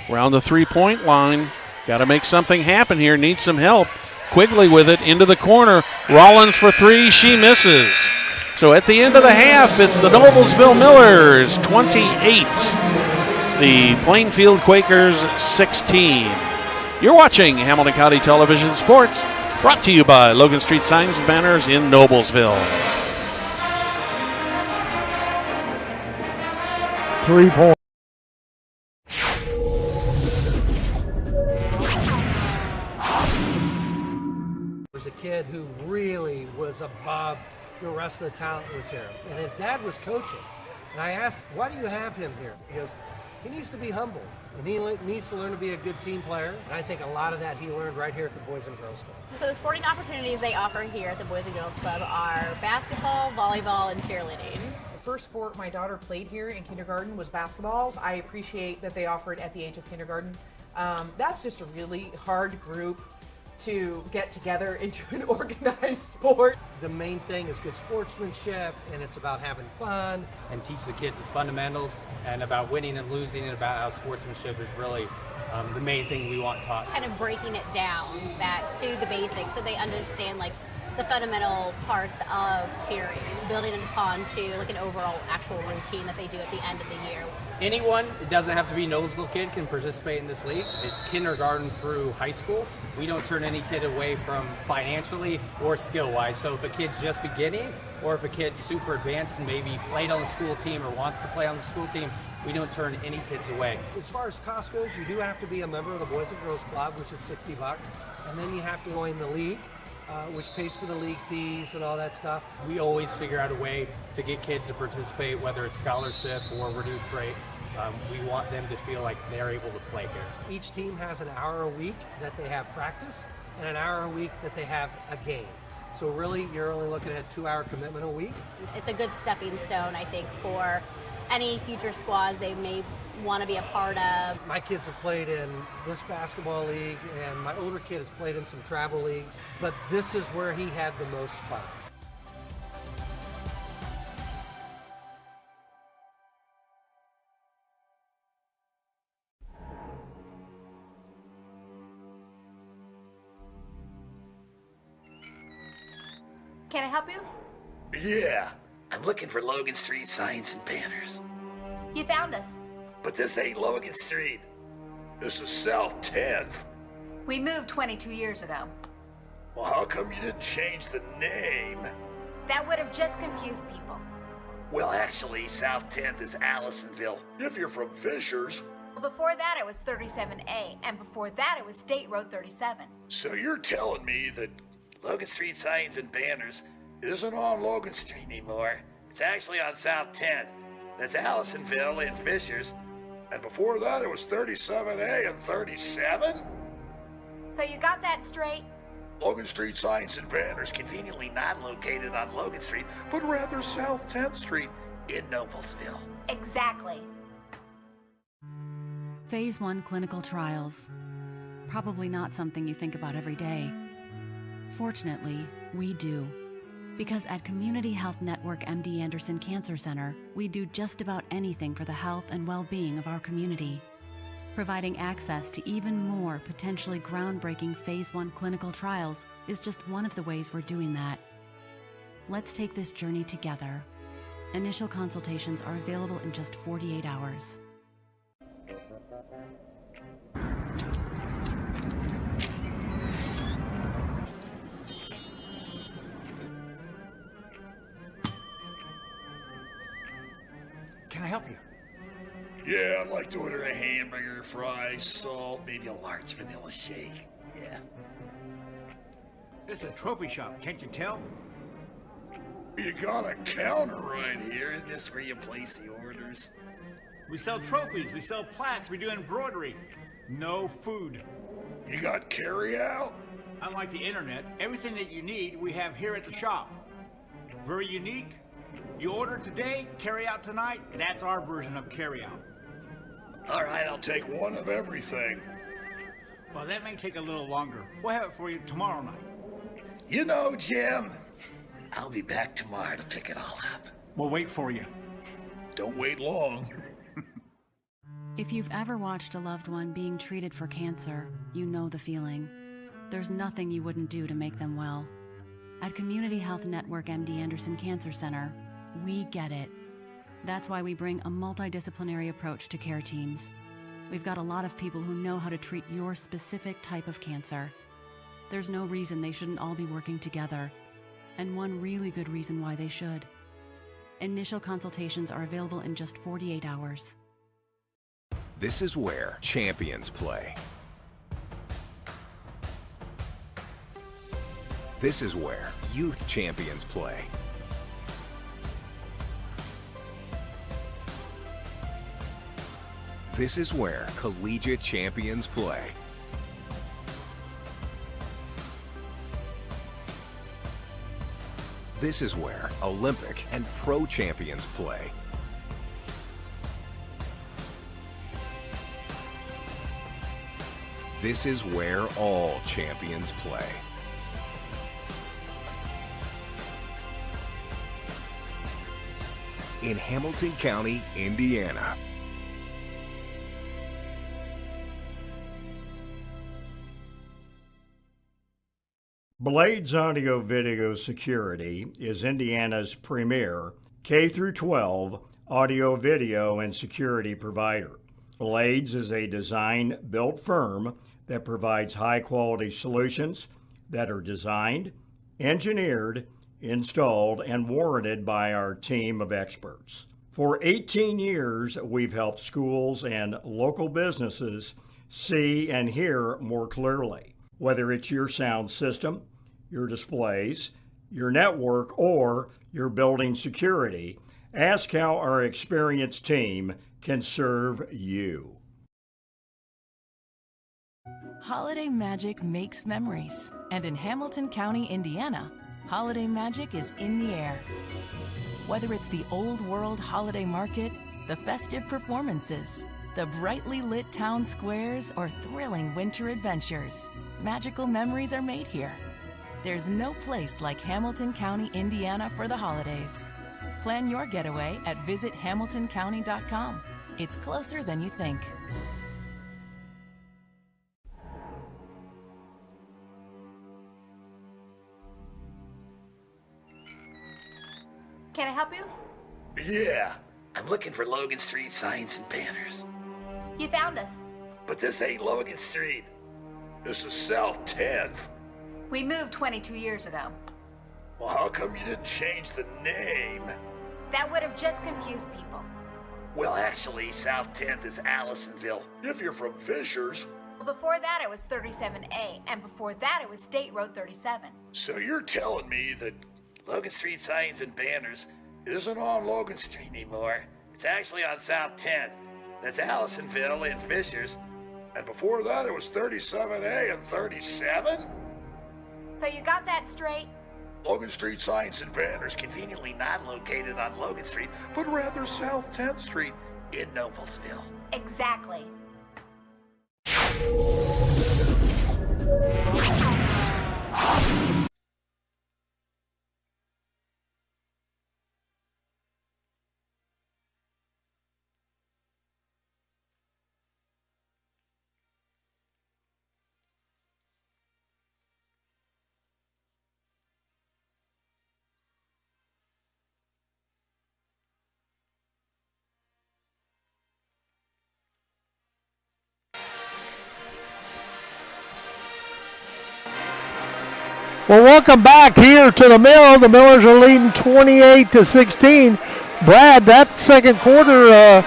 Speaker 5: around the three-point line. Got to make something happen here. Needs some help. Quigley with it into the corner. Rollins for three. She misses. So at the end of the half, it's the Noblesville Millers 28. The Plainfield Quakers 16. You're watching Hamilton County Television Sports, brought to you by Logan Street Signs and Banners in Noblesville.
Speaker 7: 3 points.
Speaker 8: Was a kid who really was above the rest of the talent that was here. And his dad was coaching. And I asked, why do you have him here? He goes, he needs to be humble. And he needs to learn to be a good team player. And I think a lot of that he learned right here at the Boys and Girls Club.
Speaker 9: So the sporting opportunities they offer here at the Boys and Girls Club are basketball, volleyball, and cheerleading.
Speaker 10: The first sport my daughter played here in kindergarten was basketballs. I appreciate that they offer it at the age of kindergarten. That's just a really hard group to get together into an organized sport.
Speaker 8: The main thing is good sportsmanship, and it's about having fun.
Speaker 11: And teach the kids the fundamentals and about winning and losing, and about how sportsmanship is really the main thing we want taught.
Speaker 9: Kind of breaking it down back to the basics so they understand like the fundamental parts of cheering, building it upon to like an overall actual routine that they do at the end of the year.
Speaker 11: Anyone, it doesn't have to be a Noblesville kid, can participate in this league. It's kindergarten through high school. We don't turn any kid away from financially or skill-wise. So if a kid's just beginning, or if a kid's super advanced and maybe played on the school team or wants to play on the school team, we don't turn any kids away.
Speaker 8: As far as cost goes, you do have to be a member of the Boys and Girls Club, which is $60, and then you have to join the league, which pays for the league fees and all that stuff.
Speaker 11: We always figure out a way to get kids to participate, whether it's scholarship or reduced rate. We want them to feel like they're able to play here.
Speaker 8: Each team has an hour a week that they have practice and an hour a week that they have a game. So really, you're only looking at a 2-hour commitment a week.
Speaker 9: It's a good stepping stone, I think, for any future squads they may want to be a part of.
Speaker 8: My kids have played in this basketball league, and my older kid has played in some travel leagues, but this is where he had the most fun.
Speaker 4: Can I help you?
Speaker 2: Yeah, I'm looking for Logan Street signs and banners.
Speaker 4: You found us.
Speaker 2: But this ain't Logan Street. This is South 10th.
Speaker 4: We moved 22 years ago.
Speaker 2: Well, how come you didn't change the name?
Speaker 4: That would have just confused people.
Speaker 2: Well, actually, South 10th is Allisonville, if you're from Fishers.
Speaker 4: Before that, it was 37A, and before that, it was State Road 37.
Speaker 2: So you're telling me that Logan Street signs and banners isn't on Logan Street anymore. It's actually on South 10th. That's Allisonville and Fishers. And before that, it was 37A and 37?
Speaker 4: So you got that straight?
Speaker 2: Logan Street signs and banners conveniently not located on Logan Street, but rather South 10th Street in Noblesville.
Speaker 4: Exactly.
Speaker 3: Phase 1 clinical trials. Probably not something you think about every day. Fortunately, we do. Because at Community Health Network MD Anderson Cancer Center, we do just about anything for the health and well-being of our community. Providing access to even more potentially groundbreaking Phase 1 clinical trials is just one of the ways we're doing that. Let's take this journey together. Initial consultations are available in just 48 hours.
Speaker 1: Can I help you?
Speaker 2: Yeah, I'd like to order a hamburger, fries, salt, maybe a large vanilla shake. Yeah.
Speaker 1: This is a trophy shop, can't you tell?
Speaker 2: You got a counter right here. Isn't this where you place the orders?
Speaker 1: We sell trophies, we sell plaques, we do embroidery. No food.
Speaker 2: You got carry out?
Speaker 1: Unlike the internet, everything that you need we have here at the shop. Very unique. You order today, carry out tonight. That's our version of carry out.
Speaker 2: All right, I'll take one of everything.
Speaker 1: Well, that may take a little longer. We'll have it for you tomorrow night.
Speaker 2: You know, Jim, I'll be back tomorrow to pick it all up.
Speaker 1: We'll wait for you.
Speaker 2: Don't wait long.
Speaker 3: If you've ever watched a loved one being treated for cancer, you know the feeling. There's nothing you wouldn't do to make them well. At Community Health Network MD Anderson Cancer Center, we get it. That's why we bring a multidisciplinary approach to care teams. We've got a lot of people who know how to treat your specific type of cancer. There's no reason they shouldn't all be working together, and one really good reason why they should. Initial consultations are available in just 48 hours.
Speaker 12: This is where champions play. This is where youth champions play. This is where collegiate champions play. This is where Olympic and pro champions play. This is where all champions play. In Hamilton County, Indiana.
Speaker 13: Blades Audio Video Security is Indiana's premier K-12 audio, video, and security provider. Blades is a design-built firm that provides high-quality solutions that are designed, engineered, installed, and warranted by our team of experts. For 18 years, we've helped schools and local businesses see and hear more clearly. Whether it's your sound system, your displays, your network, or your building security, ask how our experienced team can serve you.
Speaker 3: Holiday magic makes memories, and in Hamilton County, Indiana, holiday magic is in the air. Whether it's the old world holiday market, the festive performances, the brightly lit town squares, or thrilling winter adventures, magical memories are made here. There's no place like Hamilton County, Indiana for the holidays. Plan your getaway at visithamiltoncounty.com. It's closer than you think.
Speaker 4: Can I help you?
Speaker 2: Yeah, I'm looking for Logan Street signs and banners.
Speaker 4: You found us.
Speaker 2: But this ain't Logan Street. This is South 10th.
Speaker 4: We moved 22 years ago.
Speaker 2: Well, how come you didn't change the name?
Speaker 4: That would have just confused people.
Speaker 2: Well, actually, South 10th is Allisonville, if you're from Fishers.
Speaker 4: Well, before that it was 37A, and before that it was State Road 37.
Speaker 2: So you're telling me that Logan Street signs and banners isn't on Logan Street anymore? It's actually on South 10th. That's Allisonville and Fishers. And before that it was 37A and 37?
Speaker 4: So you got that straight?
Speaker 2: Logan Street signs and banners conveniently not located on Logan Street, but rather South 10th Street in Noblesville.
Speaker 4: Exactly.
Speaker 7: Well, welcome back here to the Mill. The Millers are leading 28-16. Brad, that second quarter,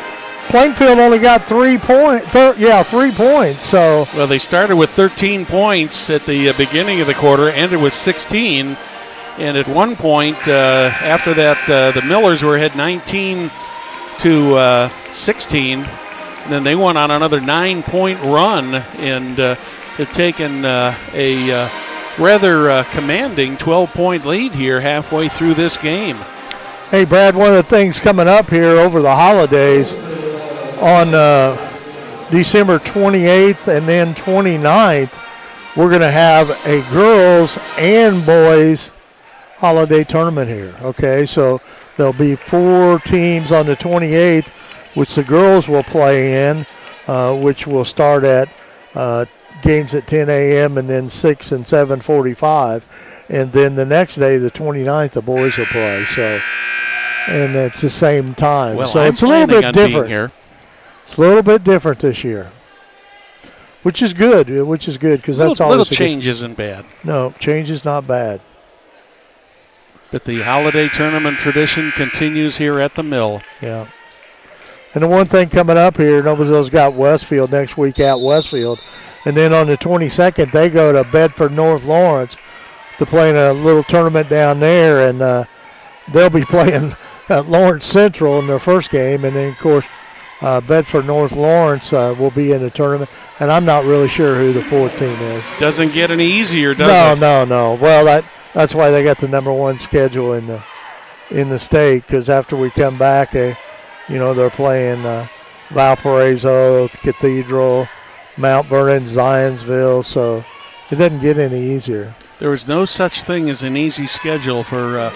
Speaker 7: Plainfield only got 3 points. 3 points. So
Speaker 5: well, they started with 13 points at the beginning of the quarter, ended with 16, and at one point after that, the Millers were ahead 19 to 16. And then they went on another 9-point run and have taken a rather commanding 12-point lead here halfway through this game.
Speaker 7: Hey, Brad, one of the things coming up here over the holidays on December 28th and then 29th, we're going to have a girls and boys holiday tournament here. Okay, so there'll be 4 teams on the 28th, which the girls will play in, which will start at games at 10 a.m. and then 6 and 7:45. And then the next day, the 29th, the boys will play. So, and it's the same time.
Speaker 5: Well,
Speaker 7: so
Speaker 5: I'm
Speaker 7: it's a little bit different.
Speaker 5: Here.
Speaker 7: It's a little bit different this year, which is good. Because that's always
Speaker 5: little change isn't bad.
Speaker 7: No, change is not bad.
Speaker 5: But the holiday tournament tradition continues here at the Mill.
Speaker 7: Yeah. And the one thing coming up here, Noblesville's got Westfield next week at Westfield. And then on the 22nd, they go to Bedford North Lawrence to play in a little tournament down there. And they'll be playing at Lawrence Central in their first game. And then, of course, Bedford North Lawrence will be in the tournament. And I'm not really sure who the fourth team is.
Speaker 5: Doesn't get any easier, does it?
Speaker 7: No. Well, that's why they got the number one schedule in the state, because after we come back, they're playing Valparaiso, Cathedral, Mount Vernon, Zionsville, so it doesn't get any easier.
Speaker 5: There is no such thing as an easy schedule for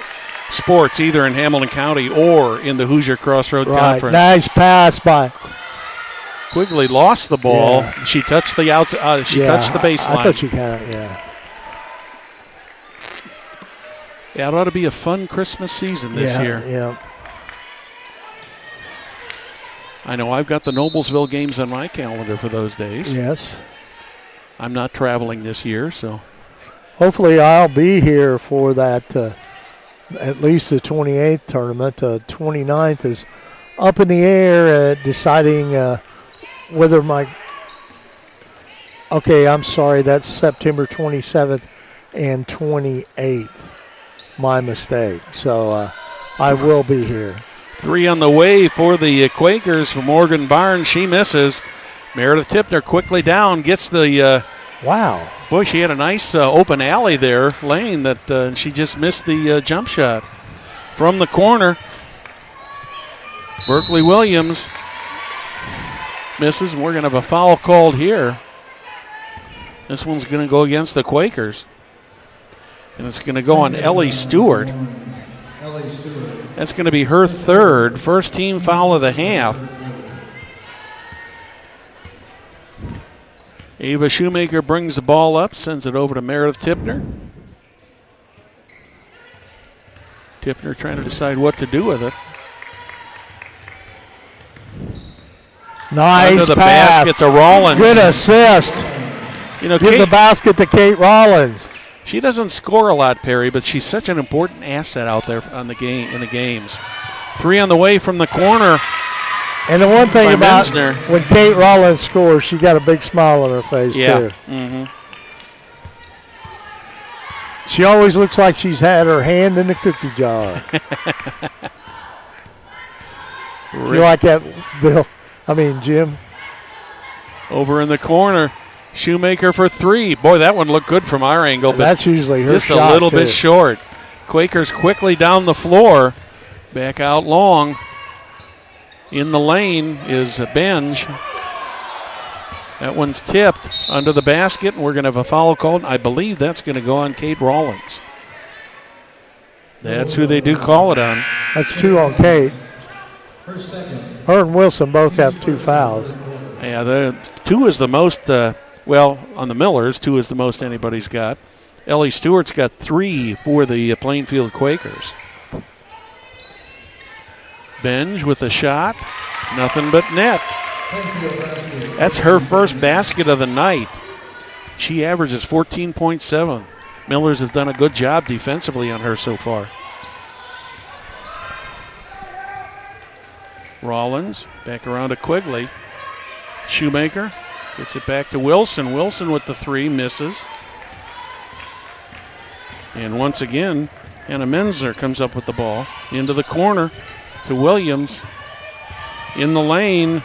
Speaker 5: sports, either in Hamilton County or in the Hoosier Crossroad Conference.
Speaker 7: Nice pass by
Speaker 5: Quigley. Lost the ball.
Speaker 7: Yeah.
Speaker 5: She touched the touched the baseline.
Speaker 7: I thought she kind of
Speaker 5: Yeah, it ought to be a fun Christmas season this year.
Speaker 7: Yeah.
Speaker 5: I know I've got the Noblesville games on my calendar for those days.
Speaker 7: Yes.
Speaker 5: I'm not traveling this year, so.
Speaker 7: Hopefully I'll be here for that, at least the 28th tournament. 29th is up in the air, deciding whether okay, I'm sorry, that's September 27th and 28th. My mistake. So I will be here.
Speaker 5: 3 on the way for the Quakers from Morgan Barnes. She misses. Meredith Tipner quickly down, gets the.
Speaker 7: Wow.
Speaker 5: Boy, she had a nice open alley there, lane, that she just missed the jump shot. From the corner, Berkeley Williams misses, and we're going to have a foul called here. This one's going to go against the Quakers. And it's going to go on Ellie Stewart. That's going to be her third, first team foul of the half. Ava Shoemaker brings the ball up, sends it over to Meredith Tipner. Tipner trying to decide what to do with it.
Speaker 7: Nice
Speaker 5: Under the
Speaker 7: pass.
Speaker 5: basket to Rollins.
Speaker 7: Good assist.
Speaker 5: You know,
Speaker 7: Give the basket to Kate Rollins.
Speaker 5: She doesn't score a lot, Perry, but she's such an important asset out there on the game in the games. 3 on the way from the corner.
Speaker 7: And the one thing about
Speaker 5: Mensner.
Speaker 7: when Kate Rollins scores, she got a big smile on her face, too.
Speaker 5: Mm-hmm.
Speaker 7: She always looks like she's had her hand in the cookie jar. You like that, Bill? Jim?
Speaker 5: Over in the corner. Shoemaker for 3. Boy, that one looked good from our angle. But
Speaker 7: that's usually her
Speaker 5: just
Speaker 7: shot,
Speaker 5: a little
Speaker 7: too.
Speaker 5: bit short. Quakers quickly down the floor. Back out long. In the lane is Benj. That one's tipped under the basket, and we're going to have a foul called. I believe that's going to go on Kate Rollins. That's who they do call it on.
Speaker 7: That's 2 on Kate. Her and Wilson both have 2 fouls.
Speaker 5: Yeah, the 2 is the most, on the Millers, 2 is the most anybody's got. Ellie Stewart's got 3 for the Plainfield Quakers. Benj with a shot, nothing but net. That's her first basket of the night. She averages 14.7. Millers have done a good job defensively on her so far. Rollins back around to Quigley. Shoemaker gets it back to Wilson. Wilson with the 3, misses. And once again, Hannah Mensner comes up with the ball into the corner to Williams. In the lane,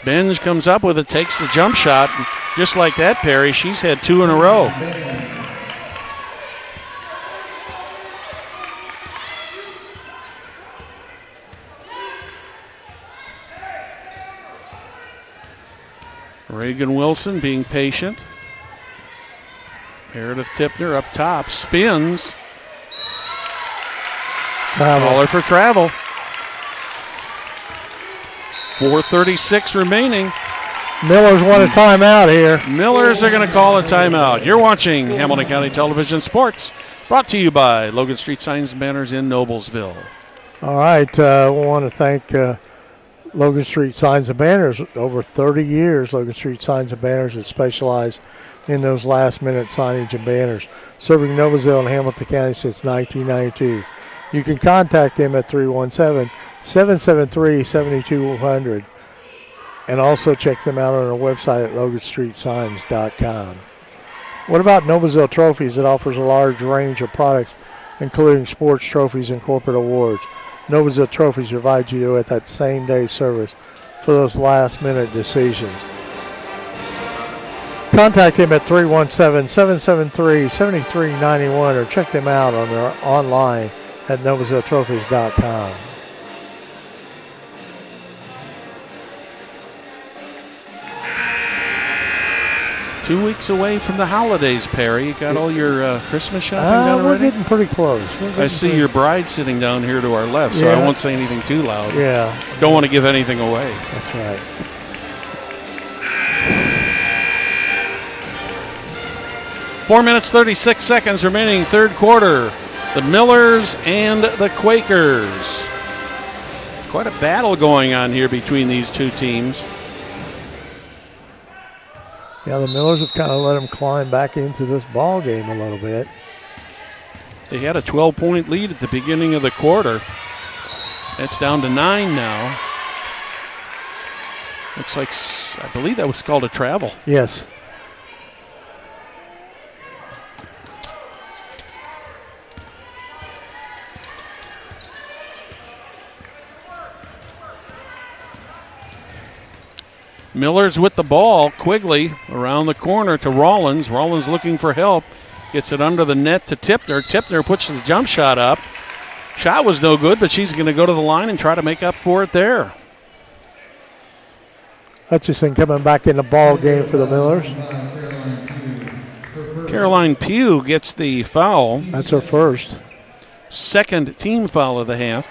Speaker 5: Benj comes up with it, takes the jump shot. And just like that, Perry, she's had 2 in a row. Reagan Wilson being patient. Meredith Tipner up top, spins. Caller for travel. 4:36 remaining.
Speaker 7: Millers want a timeout here.
Speaker 5: Millers are going to call a timeout. You're watching Hamilton County Television Sports, brought to you by Logan Street Signs and Banners in Noblesville.
Speaker 7: All right, I want to thank Logan Street Signs and Banners. Over 30 years, Logan Street Signs and Banners has specialized in those last-minute signage and banners, serving Noblesville and Hamilton County since 1992. You can contact them at 317-773-7200 and also check them out on our website at loganstreetsigns.com. What about Noblesville Trophies? It offers a large range of products, including sports trophies and corporate awards. Noblesville Trophies provides you with that same-day service for those last-minute decisions. Contact them at 317-773-7391 or check them out on their online at noblesvilletrophies.com.
Speaker 5: Two weeks away from the holidays, Perry. You got all your Christmas shopping done
Speaker 7: We're
Speaker 5: already?
Speaker 7: getting pretty close.
Speaker 5: I see your bride sitting down here to our left, so
Speaker 7: Yeah.
Speaker 5: I won't say anything too loud.
Speaker 7: Yeah.
Speaker 5: Don't want to give anything away.
Speaker 7: That's right.
Speaker 5: Four minutes, 36 seconds remaining, third quarter. The Millers and the Quakers. Quite a battle going on here between these two teams.
Speaker 7: Yeah, the Millers have kind of let them climb back into this ball game a little bit.
Speaker 5: They had a 12-point lead at the beginning of the quarter. That's down to 9 now. Looks like, I believe that was called a travel.
Speaker 7: Yes.
Speaker 5: Miller's with the ball. Quigley around the corner to Rollins. Rollins looking for help. Gets it under the net to Tipner. Tipner puts the jump shot up. Shot was no good, but she's going to go to the line and try to make up for it there.
Speaker 7: Hutchison coming back in the ball game for the Millers.
Speaker 5: Caroline Pugh gets the foul.
Speaker 7: That's her first.
Speaker 5: Second team foul of the half.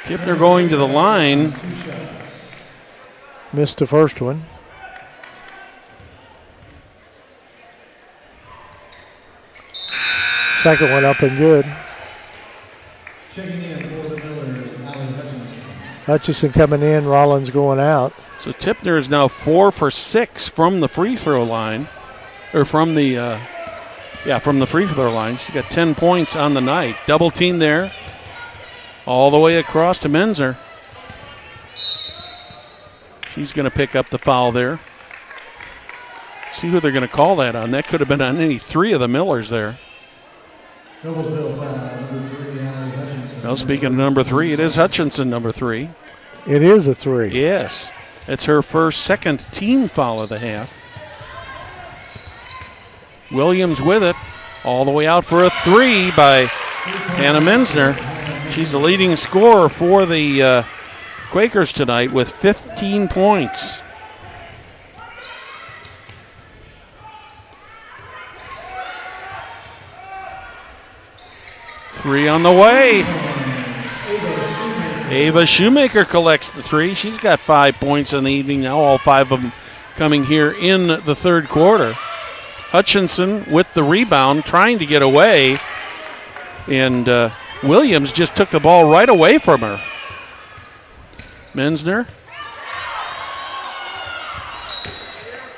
Speaker 5: Tipner going to the line.
Speaker 7: Missed the first one. Second one up and good.
Speaker 6: Checking in for the Millers, Allie Hutchinson.
Speaker 7: Hutchison coming in, Rollins going out.
Speaker 5: So Tipner is now 4 for 6 from the free throw line, or from the free throw line. She's got 10 points on the night. Double team there, all the way across to Menzner. She's going to pick up the foul there. See who they're going to call that on. That could have been on any three of the Millers there.
Speaker 6: Noblesville foul, number 3, Allie Hutchinson.
Speaker 5: Well, speaking of number 3, it is Hutchinson, number 3.
Speaker 7: It is a 3.
Speaker 5: Yes. It's her second team foul of the half. Williams with it. All the way out for a 3 by Hannah Menzner. She's the leading scorer for the Quakers tonight with 15 points. Three on the way. Ava Shoemaker collects the 3. She's got 5 points in the evening now, all 5 of them coming here in the third quarter. Hutchinson with the rebound, trying to get away, and Williams just took the ball right away from her. Menzner.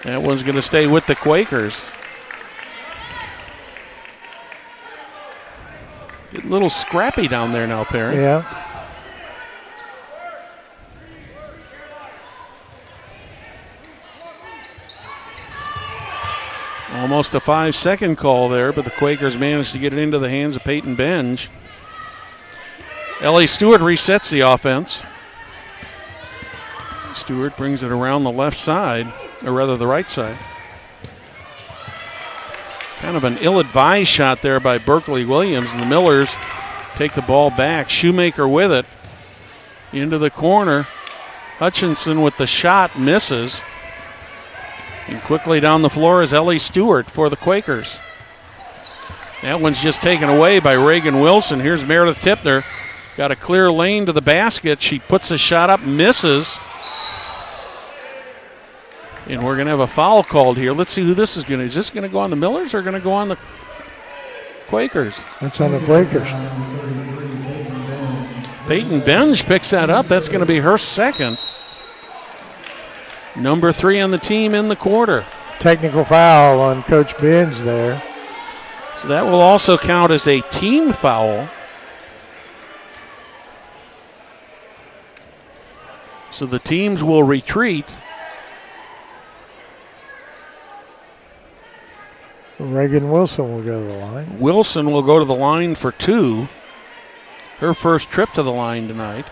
Speaker 5: That one's going to stay with the Quakers. Getting a little scrappy down there now, Perry.
Speaker 7: Yeah.
Speaker 5: Almost a 5-second call there, but the Quakers managed to get it into the hands of Peyton Benge. Ellie Stewart resets the offense. Stewart brings it around the left side, or rather the right side. Kind of an ill-advised shot there by Berkeley Williams, and the Millers take the ball back. Shoemaker with it into the corner. Hutchinson with the shot misses. And quickly down the floor is Ellie Stewart for the Quakers. That one's just taken away by Reagan Wilson. Here's Meredith Tipner. Got a clear lane to the basket. She puts a shot up, misses. And we're going to have a foul called here. Let's see who this is going to. Is this going to go on the Millers or going to go on the Quakers?
Speaker 7: That's on the Quakers.
Speaker 5: Peyton Benge picks that up. That's going to be her second. Number 3 on the team in the quarter.
Speaker 7: Technical foul on Coach Benge there.
Speaker 5: So that will also count as a team foul. So the teams will retreat.
Speaker 7: Reagan Wilson will go to the line.
Speaker 5: Wilson will go to the line for 2. Her first trip to the line tonight.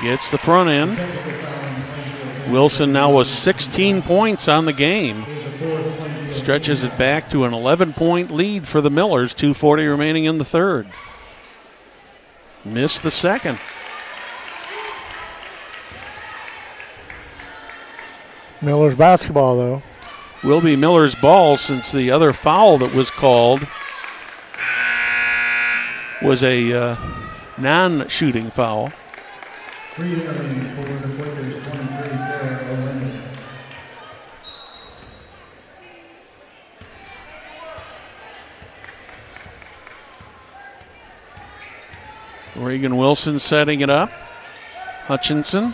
Speaker 5: Gets the front end. Wilson now with 16 points on the game. Stretches it back to an 11-point lead for the Millers. 2:40 remaining in the third. Missed the second.
Speaker 7: Millers basketball, though.
Speaker 5: Will be Miller's ball, since the other foul that was called was a non-shooting foul.
Speaker 6: Free running for the Quakers, 23, Kara O'Leary.
Speaker 5: Reagan Wilson setting it up. Hutchinson.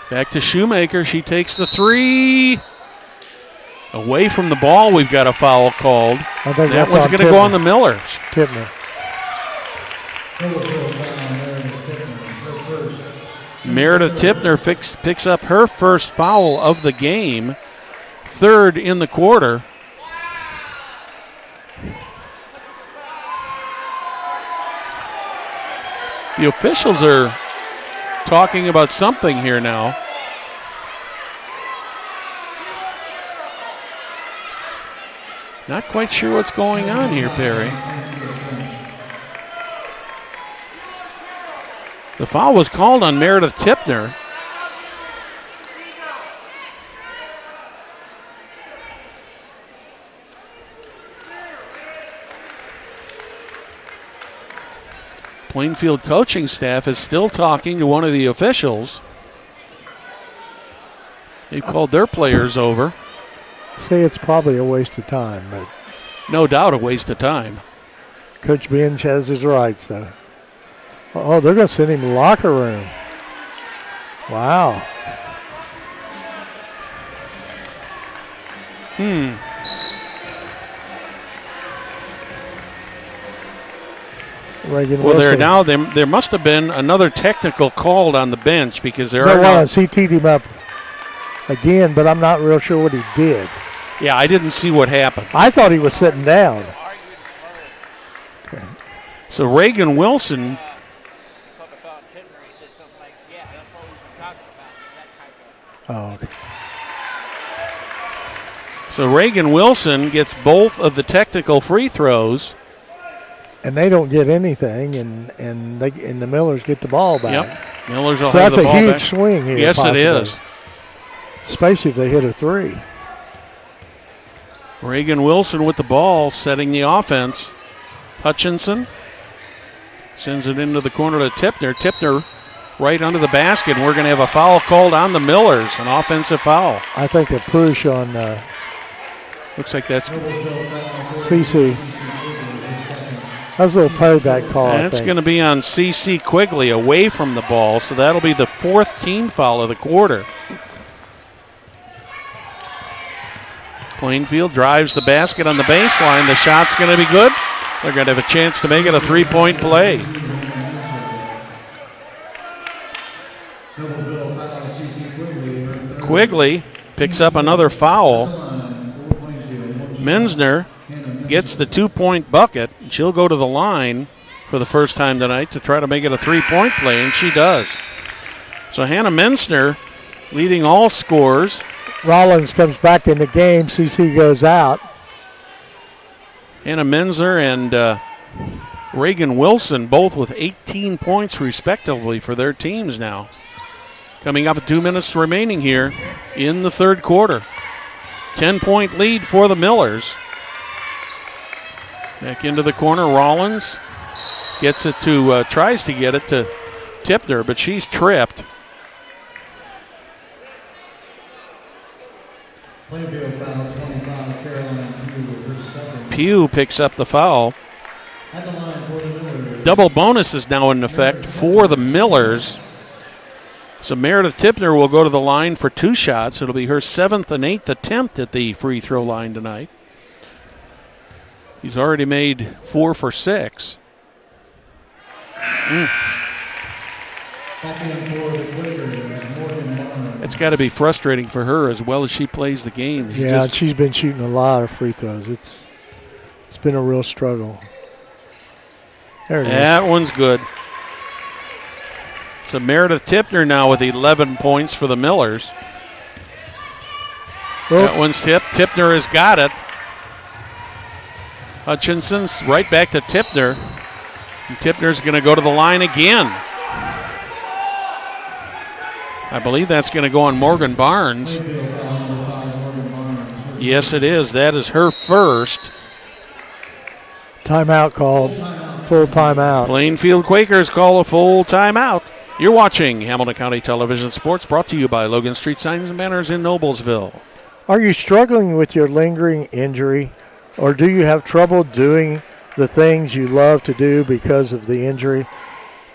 Speaker 5: Back to Shoemaker. She takes the three. Away from the ball, we've got a foul called.
Speaker 7: I think
Speaker 5: that was going to go on the Millers.
Speaker 7: Tipner.
Speaker 5: Meredith Tipner picks up her first foul of the game. Third in the quarter. The officials are talking about something here now. Not quite sure what's going on here, Perry. The foul was called on Meredith Tipner. Plainfield coaching staff is still talking to one of the officials. They've called their players over.
Speaker 7: Say it's probably a waste of time, but
Speaker 5: no doubt a waste of time.
Speaker 7: Coach Binge has his rights, though. Oh, they're going to send him to the locker room. Wow. Reagan Wilson.
Speaker 5: There must have been another technical called on the bench because there
Speaker 7: no,
Speaker 5: are.
Speaker 7: Well, he teed him up again, but I'm not real sure what he did.
Speaker 5: Yeah, I didn't see what happened.
Speaker 7: I thought he was sitting down.
Speaker 5: Okay. So Reagan Wilson.
Speaker 7: Oh, okay.
Speaker 5: So Reagan Wilson gets both of the technical free throws.
Speaker 7: And they don't get anything, and the Millers get the ball back.
Speaker 5: Yep. Millers will
Speaker 7: so
Speaker 5: have
Speaker 7: that's
Speaker 5: the ball
Speaker 7: a huge
Speaker 5: back.
Speaker 7: swing here.
Speaker 5: Yes,
Speaker 7: possibly.
Speaker 5: it is.
Speaker 7: Especially if they hit a three.
Speaker 5: Reagan Wilson with the ball, setting the offense. Hutchinson sends it into the corner to Tipner. Tipner right under the basket, and we're going to have a foul called on the Millers, an offensive foul.
Speaker 7: I think a push on.
Speaker 5: Looks like that's
Speaker 7: CC. That's a little payback call.
Speaker 5: That's going to be on CC Quigley away from the ball, so that'll be the fourth team foul of the quarter. Plainfield drives the basket on the baseline. The shot's going to be good. They're going to have a chance to make it a three-point play. Quigley picks up another foul. Mensner gets the 2-point bucket. She'll go to the line for the first time tonight to try to make it a three-point play, and she does. So Hannah Mensner leading all scorers.
Speaker 7: Rollins comes back in the game. CC goes out.
Speaker 5: Hannah Mensner and Reagan Wilson both with 18 points respectively for their teams now. Coming up at 2 minutes remaining here in the third quarter. 10-point lead for the Millers. Back into the corner, Rollins gets it to, tries to get it to Tipner, but she's tripped. Pugh picks up the foul. Double bonus is now in effect for the Millers. So Meredith Tipner will go to the line for 2 shots. It'll be her 7th and 8th attempt at the free throw line tonight. He's already made 4 for 6. It's got to be frustrating for her as well as she plays the game.
Speaker 7: She's been shooting a lot of free throws. It's been a real struggle. There it is.
Speaker 5: That one's good. So Meredith Tipner now with 11 points for the Millers. That one's tipped. Tipner has got it. Hutchinson's right back to Tipner. And Tipner's going to go to the line again. I believe that's going to go on Morgan Barnes. Yes, it is. That is her first.
Speaker 7: Timeout called. Full timeout.
Speaker 5: Plainfield Quakers call a full timeout. You're watching Hamilton County Television Sports, brought to you by Logan Street Signs and Banners in Noblesville.
Speaker 7: Are you struggling with your lingering injury, or do you have trouble doing the things you love to do because of the injury?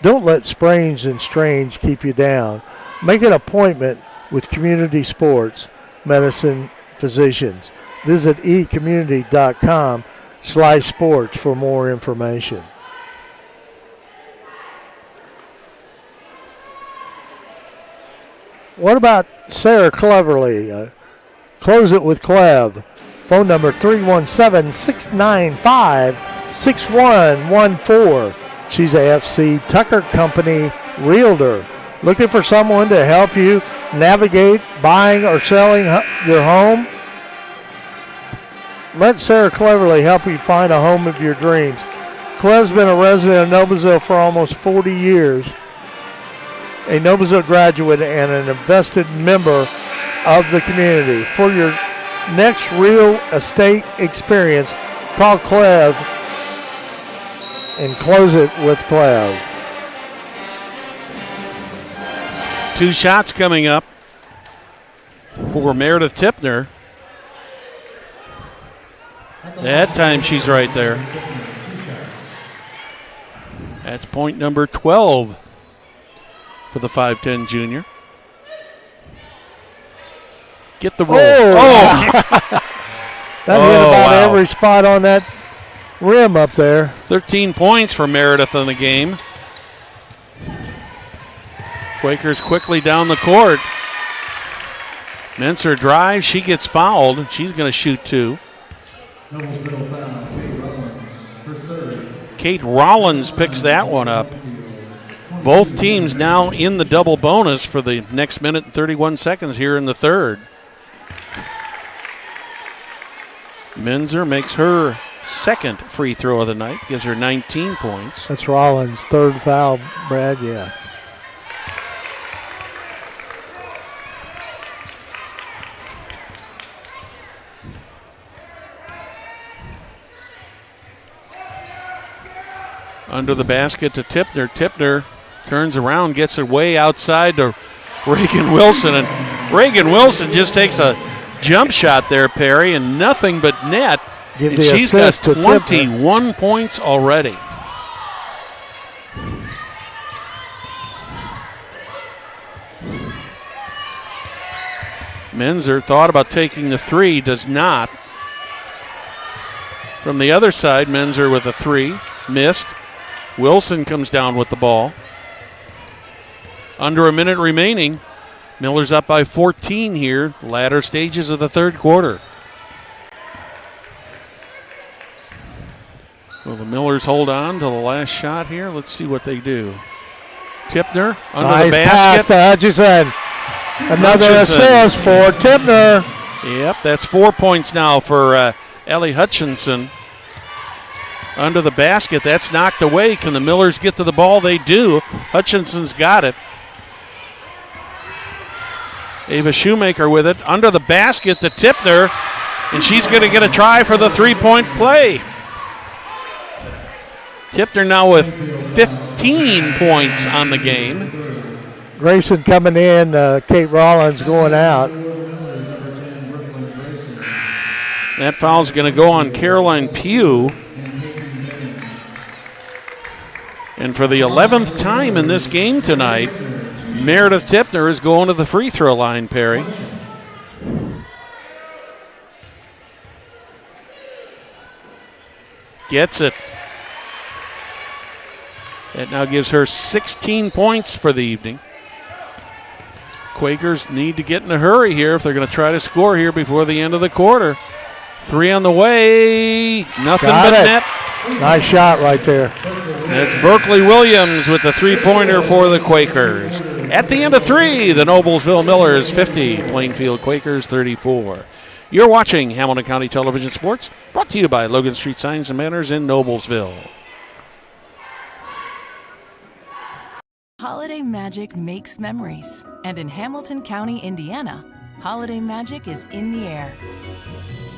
Speaker 7: Don't let sprains and strains keep you down. Make an appointment with Community Sports Medicine Physicians. Visit ecommunity.com/sports for more information. What about Sarah Cleverly? Close it with Clev. Phone number 317-695-6114. She's a FC Tucker Company realtor. Looking for someone to help you navigate buying or selling your home? Let Sarah Cleverly help you find a home of your dreams. Clev's been a resident of Noblesville for almost 40 years. A Noblesville graduate and an invested member of the community. For your next real estate experience, call Clev and close it with Clev.
Speaker 5: 2 shots coming up for Meredith Tipner. That time she's right there. That's point number 12 for the 5'10 junior. Get the roll.
Speaker 7: That hit about every spot on that rim up there.
Speaker 5: 13 points for Meredith in the game. Quakers quickly down the court. Menser drives. She gets fouled. She's going to shoot 2. Kate Rollins picks that one up. Both teams now in the double bonus for the next minute and 31 seconds here in the third. Menser makes her second free throw of the night, gives her 19 points.
Speaker 7: That's Rollins' third foul, Brad, yeah.
Speaker 5: Under the basket to Tipner. Tipner turns around, gets it way outside to Reagan Wilson, and Reagan Wilson just takes a jump shot there, Perry, and nothing but net.
Speaker 7: Give
Speaker 5: and
Speaker 7: the
Speaker 5: she's got
Speaker 7: assist to
Speaker 5: 21 points already. Menser thought about taking the 3, does not. From the other side, Menser with a 3, missed. Wilson comes down with the ball. Under a minute remaining. Miller's up by 14 here, latter stages of the third quarter. Will the Millers hold on to the last shot here? Let's see what they do. Tipner under
Speaker 7: nice
Speaker 5: the
Speaker 7: pass
Speaker 5: basket.
Speaker 7: to Hutchison. Another assist for Tipner.
Speaker 5: Yep, that's 4 points now for Ellie Hutchinson. Under the basket, that's knocked away. Can the Millers get to the ball? They do. Hutchinson's got it. Ava Shoemaker with it. Under the basket to Tipner, and she's going to get a try for the three-point play. Tipner now with 15 points on the game.
Speaker 7: Grayson coming in, Kate Rollins going out.
Speaker 5: That foul's going to go on Caroline Pugh. And for the 11th time in this game tonight, Meredith Tipner is going to the free throw line, Perry. Gets it. That now gives her 16 points for the evening. Quakers need to get in a hurry here if they're going to try to score here before the end of the quarter. 3 on the way. Nothing but net.
Speaker 7: Nice shot right there.
Speaker 5: It's Berkeley Williams with the three-pointer for the Quakers. At the end of 3, the Noblesville Millers 50, Plainfield Quakers 34. You're watching Hamilton County Television Sports, brought to you by Logan Street Signs and Banners in Noblesville.
Speaker 3: Holiday magic makes memories. And in Hamilton County, Indiana, holiday magic is in the air.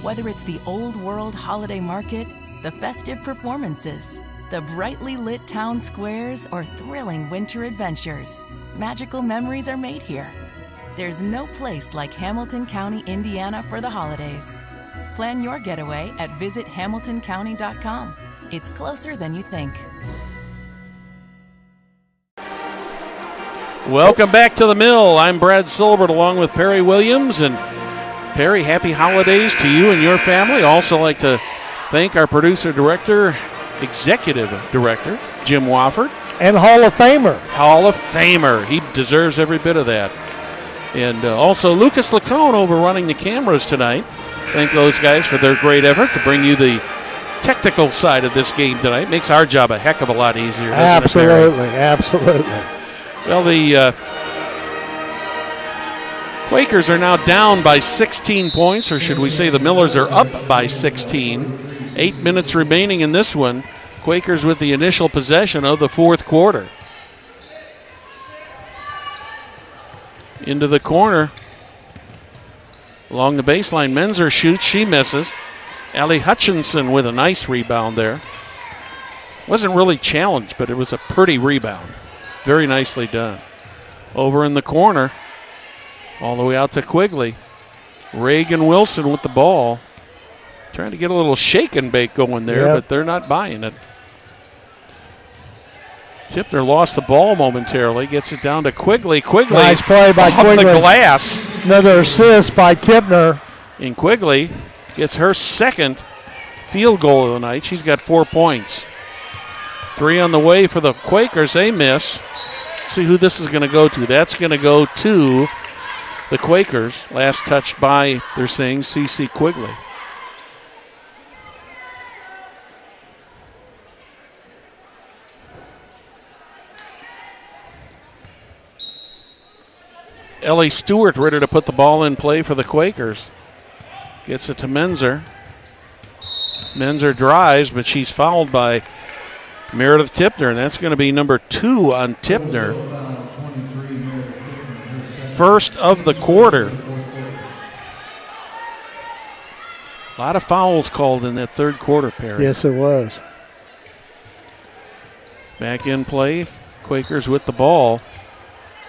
Speaker 3: Whether it's the old world holiday market, the festive performances, the brightly lit town squares, or thrilling winter adventures, magical memories are made here. There's no place like Hamilton County, Indiana for the holidays. Plan your getaway at visithamiltoncounty.com. It's closer than you think.
Speaker 5: Welcome back to the Mill. I'm Brad Silbert along with Perry Williams. And Perry, happy holidays to you and your family. Also like to thank our producer, director, executive director, Jim Wofford.
Speaker 7: And Hall of Famer.
Speaker 5: Hall of Famer. He deserves every bit of that. And also Lucas Lacone over running the cameras tonight. Thank those guys for their great effort to bring you the technical side of this game tonight. Makes our job a heck of a lot easier.
Speaker 7: Absolutely, absolutely.
Speaker 5: Well, the Quakers are now down by 16 points, or should we say the Millers are up by 16. 8 minutes remaining in this one. Quakers with the initial possession of the fourth quarter. Into the corner. Along the baseline, Menzer shoots, she misses. Allie Hutchinson with a nice rebound there. Wasn't really challenged, but it was a pretty rebound. Very nicely done. Over in the corner, all the way out to Quigley. Reagan Wilson with the ball. Trying to get a little shake and bake going there, but they're not buying it. Tipner lost the ball momentarily, gets it down to Quigley. Quigley,
Speaker 7: nice play by Quigley.
Speaker 5: The glass.
Speaker 7: Another assist by Tipner.
Speaker 5: And Quigley gets her second field goal of the night. She's got 4 points. 3 on the way for the Quakers. They miss. Let's see who this is going to go to. That's going to go to the Quakers. Last touched by, they're saying, C.C. Quigley. Ellie Stewart ready to put the ball in play for the Quakers. Gets it to Menzer. Menzer drives, but she's fouled by Meredith Tipner, and that's going to be number 2 on Tipner. First of the quarter. A lot of fouls called in that third quarter, Perry.
Speaker 7: Yes, it was.
Speaker 5: Back in play. Quakers with the ball.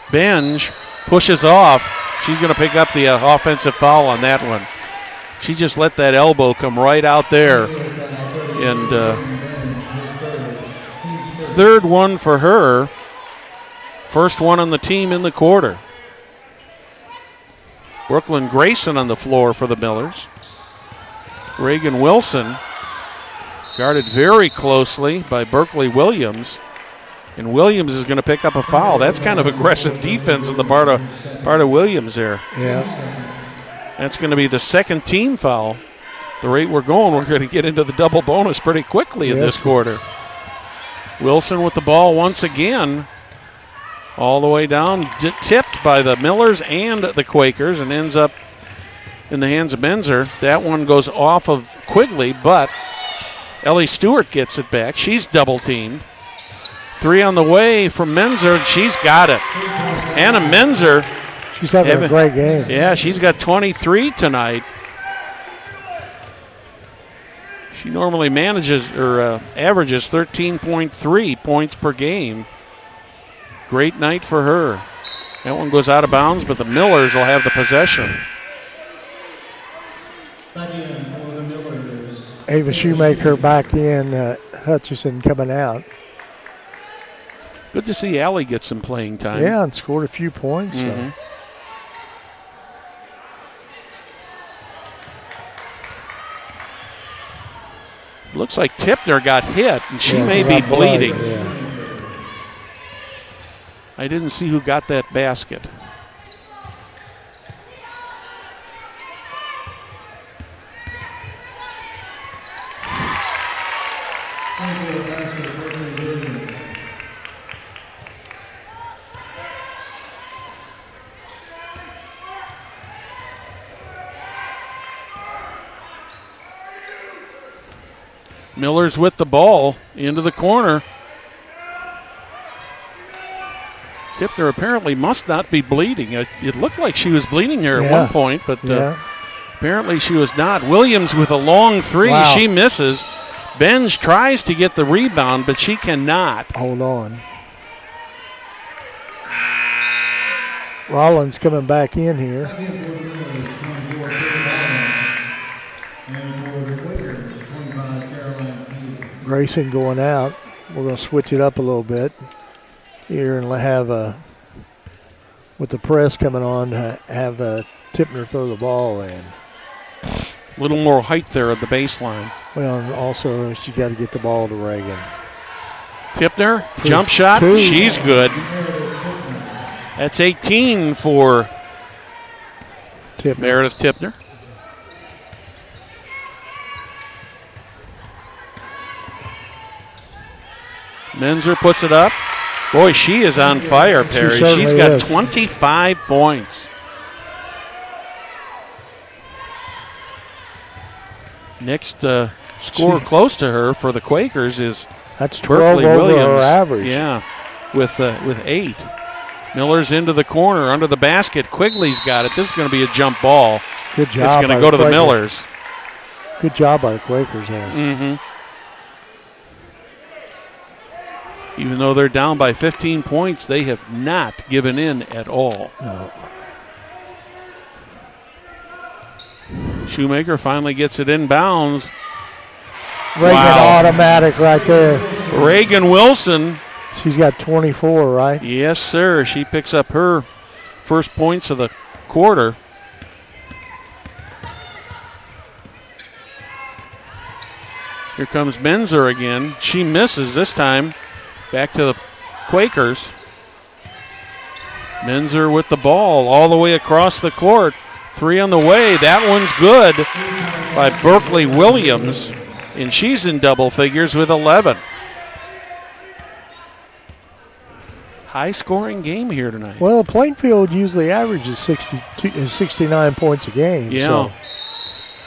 Speaker 5: Benge pushes off. She's going to pick up the offensive foul on that one. She just let that elbow come right out there. And third one for her. First one on the team in the quarter. Brooklyn Grayson on the floor for the Millers. Reagan Wilson guarded very closely by Berkeley Williams. And Williams is going to pick up a foul. That's kind of aggressive defense on the part of Williams there.
Speaker 7: Yeah.
Speaker 5: That's going to be the second team foul. The rate we're going, we're going to get into the double bonus pretty quickly in this quarter. Wilson with the ball once again. All the way down, tipped by the Millers and the Quakers, and ends up in the hands of Menzer. That one goes off of Quigley, but Ellie Stewart gets it back. She's double teamed. 3 on the way from Menzer, and she's got it. Hannah Menzer.
Speaker 7: She's having a great game.
Speaker 5: Yeah, she's got 23 tonight. She normally manages or averages 13.3 points per game. Great night for her. That one goes out of bounds, but the Millers will have the possession.
Speaker 6: Back in for the Millers.
Speaker 7: Ava Shoemaker back in, Hutchison coming out.
Speaker 5: Good to see Allie get some playing time.
Speaker 7: Yeah, and scored a few points.
Speaker 5: Mm-hmm. Looks like Tipner got hit, and she may be bleeding.
Speaker 7: Yeah.
Speaker 5: I didn't see who got that basket. Miller's with the ball into the corner. Tipner apparently must not be bleeding. It looked like she was bleeding there at one point, but apparently she was not. Williams with a long three. Wow. She misses. Benge tries to get the rebound, but she cannot.
Speaker 7: Hold on. Rollins coming back in here. Grayson going out. We're going to switch it up a little bit here and have with the press coming on, have Tipner throw the ball in.
Speaker 5: A little more height there at the baseline.
Speaker 7: Well, and also she got to get the ball to Reagan.
Speaker 5: Tipner, jump shot, she's good. That's 18 for Meredith Tipner. Menzer puts it up. Boy, she is on fire, Perry. She's got 25 points. Next score close to her for the Quakers is
Speaker 7: that's 12 over her average.
Speaker 5: Yeah, with 8. Miller's into the corner, under the basket. Quigley's got it. This is going to be a jump ball.
Speaker 7: Good job.
Speaker 5: It's going to go to the Millers.
Speaker 7: Good job by the Quakers there.
Speaker 5: Mm-hmm. Even though they're down by 15 points, they have not given in at all.
Speaker 7: No.
Speaker 5: Shoemaker finally gets it inbounds.
Speaker 7: Reagan automatic right there.
Speaker 5: Reagan Wilson.
Speaker 7: She's got 24, right?
Speaker 5: Yes, sir. She picks up her first points of the quarter. Here comes Menzer again. She misses this time. Back to the Quakers. Menzer with the ball all the way across the court. 3 on the way. That one's good by Berkeley Williams. And she's in double figures with 11. High-scoring game here tonight.
Speaker 7: Well, Plainfield usually averages 69 points a game.
Speaker 5: Yeah.
Speaker 7: So.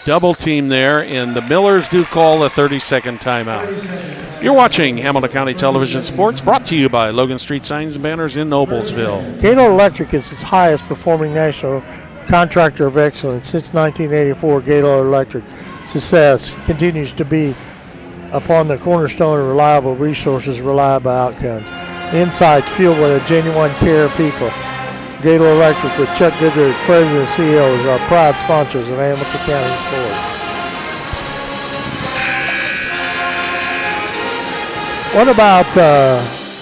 Speaker 5: Double team there, and the Millers do call a 30-second timeout. You're watching Hamilton County Television Sports, brought to you by Logan Street Signs and Banners in Noblesville.
Speaker 7: Gaylord Electric is its highest performing national contractor of excellence. Since 1984, Gaylord Electric success continues to be upon the cornerstone of reliable resources, reliable outcomes. Insights fueled with a genuine care of people. Gaylord Electric with Chuck Goodrich, President and CEO, is our proud sponsors of Hamilton County Sports. What about,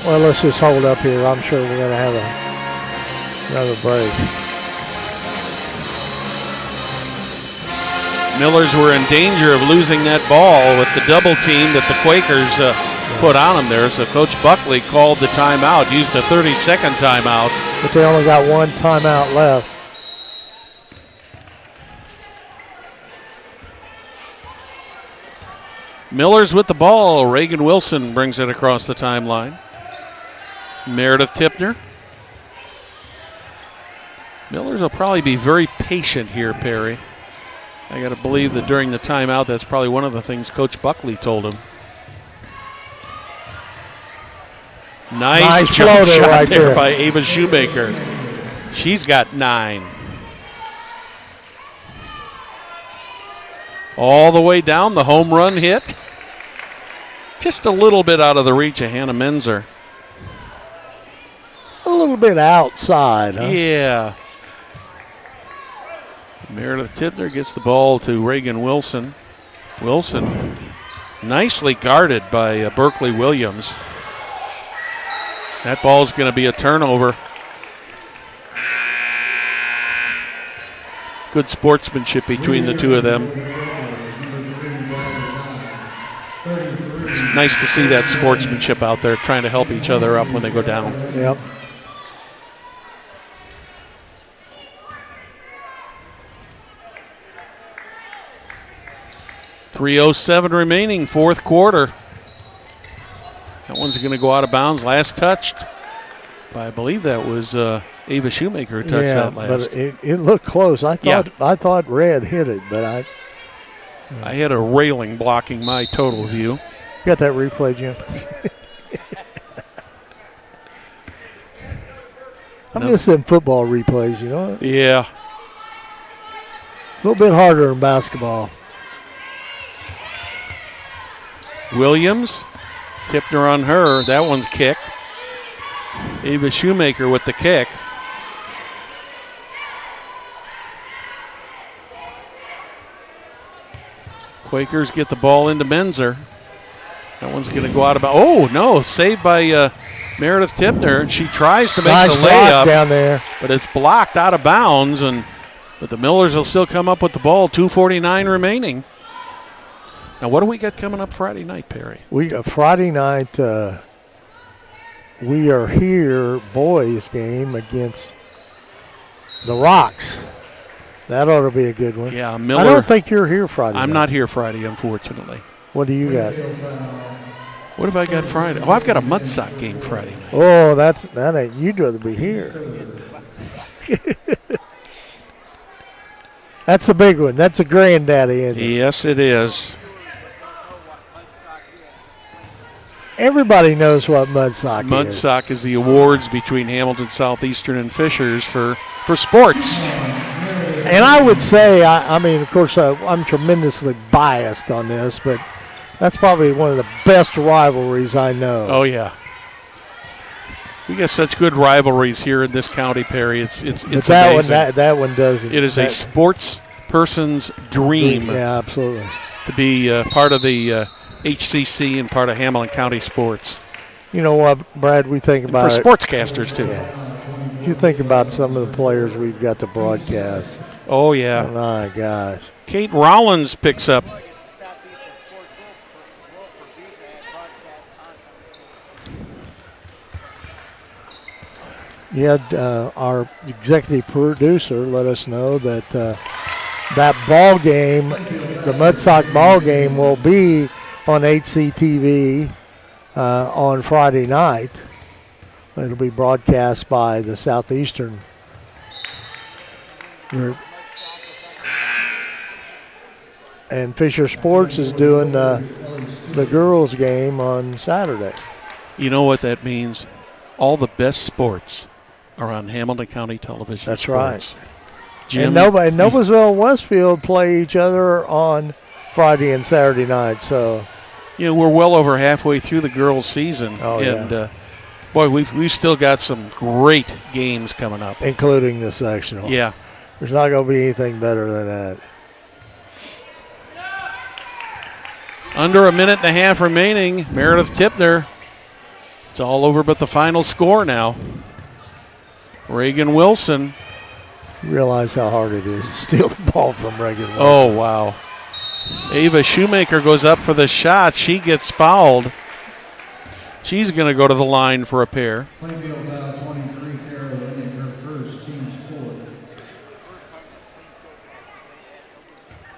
Speaker 7: well, let's just hold up here. I'm sure we're going to have another break.
Speaker 5: Millers were in danger of losing that ball with the double team that the Quakers put on them there. So Coach Buckley called the timeout, used a 30-second timeout.
Speaker 7: But they only got one timeout left.
Speaker 5: Millers with the ball. Reagan Wilson brings it across the timeline. Meredith Tipner. Millers will probably be very patient here, Perry. I got to believe that during the timeout, that's probably one of the things Coach Buckley told him. Nice jump shot right there by Ava Shoemaker. She's got 9. All the way down, the home run hit. Just a little bit out of the reach of Hannah Menzer.
Speaker 7: A little bit outside, huh?
Speaker 5: Yeah. Meredith Tipner gets the ball to Reagan Wilson. Wilson nicely guarded by Berkeley Williams. That ball is going to be a turnover. Good sportsmanship between the two of them. It's nice to see that sportsmanship out there, trying to help each other up when they go down.
Speaker 7: Yep.
Speaker 5: .307 remaining, fourth quarter. That one's going to go out of bounds. Last touched by, I believe that was Ava Shoemaker who touched that last.
Speaker 7: But it looked close. I thought Red hit it, but
Speaker 5: I had a railing blocking my total view.
Speaker 7: You got that replay, Jim? I'm missing football replays, you know?
Speaker 5: Yeah.
Speaker 7: It's a little bit harder in basketball.
Speaker 5: Williams, Tipner on her. That one's kicked. Ava Shoemaker with the kick. Quakers get the ball into Menzer. That one's going to go out of bounds. Oh, no, saved by Meredith Tipner, she tries to make
Speaker 7: nice
Speaker 5: the
Speaker 7: block
Speaker 5: layup
Speaker 7: down there,
Speaker 5: but it's blocked out of bounds, but the Millers will still come up with the ball. 2:49 remaining. Now, what do we got coming up Friday night, Perry?
Speaker 7: Friday night, we are here, boys game against the Rocks. That ought to be a good one.
Speaker 5: Yeah, Miller.
Speaker 7: I don't think you're here Friday
Speaker 5: I'm
Speaker 7: night.
Speaker 5: not here Friday, unfortunately.
Speaker 7: What do you got?
Speaker 5: What have I got Friday? Oh, I've got a Mud Sock game Friday night.
Speaker 7: Oh, that ain't. You'd rather be here. That's a big one. That's a granddaddy, isn't it?
Speaker 5: Yes, it is.
Speaker 7: Everybody knows what Mud Sock is.
Speaker 5: Mud Sock is the awards between Hamilton Southeastern and Fishers for sports.
Speaker 7: And I would say, I mean, of course, I'm tremendously biased on this, but that's probably one of the best rivalries I know.
Speaker 5: Oh, yeah. We got such good rivalries here in this county, Perry. It's
Speaker 7: that
Speaker 5: amazing.
Speaker 7: That one doesn't.
Speaker 5: It is a sports person's dream.
Speaker 7: Yeah, absolutely.
Speaker 5: To be part of the HCC and part of Hamilton County sports.
Speaker 7: You know what, Brad? We think about
Speaker 5: for sportscasters too.
Speaker 7: Yeah. You think about some of the players we've got to broadcast.
Speaker 5: Oh yeah.
Speaker 7: Oh, my gosh.
Speaker 5: Kate Rollins picks up.
Speaker 7: Yeah, our executive producer let us know that that ball game, the Mud Sock ball game, will be on HCTV on Friday night. It'll be broadcast by the Southeastern group. And Fisher Sports is doing the girls' game on Saturday.
Speaker 5: You know what that means? All the best sports are on Hamilton County Television.
Speaker 7: That's
Speaker 5: sports.
Speaker 7: right.
Speaker 5: Jim,
Speaker 7: And Noblesville and Westfield play each other on Friday and Saturday night. So,
Speaker 5: we're well over halfway through the girls' season.
Speaker 7: Oh,
Speaker 5: and
Speaker 7: yeah.
Speaker 5: boy, we've still got some great games coming up,
Speaker 7: including the sectional.
Speaker 5: Yeah.
Speaker 7: There's not going to be anything better than that.
Speaker 5: Under a minute and a half remaining. Meredith Tipner. It's all over but the final score now. Reagan Wilson.
Speaker 7: You realize how hard it is to steal the ball from Reagan Wilson.
Speaker 5: Oh, wow. Ava Shoemaker goes up for the shot. She gets fouled. She's going to go to the line for a pair.
Speaker 6: Plainfield foul 23, Carol winning her first team sport.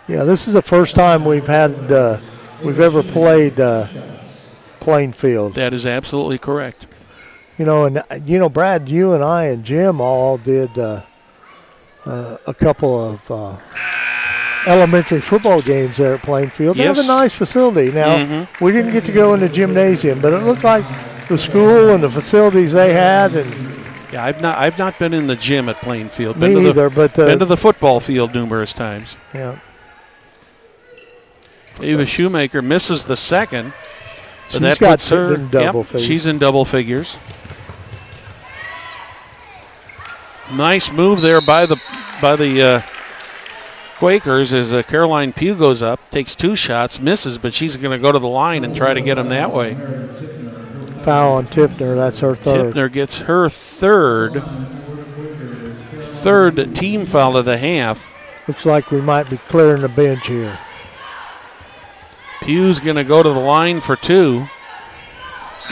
Speaker 7: Yeah, this is the first time we've ever played Plainfield.
Speaker 5: That is absolutely correct.
Speaker 7: Brad, you and I and Jim all did a couple of elementary football games there at Plainfield. They
Speaker 5: Yes.
Speaker 7: have a nice facility. Now, we didn't get to go in the gymnasium, but it looked like the school and the facilities they had. And
Speaker 5: yeah, I've not been in the gym at Plainfield.
Speaker 7: Me either, but
Speaker 5: been to the football field numerous times.
Speaker 7: Yeah.
Speaker 5: Ava Shoemaker misses the second. So
Speaker 7: She's
Speaker 5: that
Speaker 7: got
Speaker 5: puts her
Speaker 7: in double figures.
Speaker 5: She's in double figures. Nice move there by the Quakers as Caroline Pugh goes up, takes two shots, misses, but she's going to go to the line and try to get him that way.
Speaker 7: Foul on Tipner. That's her third.
Speaker 5: Tipner gets her third team foul of the half.
Speaker 7: Looks like we might be clearing the bench here.
Speaker 5: Pugh's going to go to the line for two.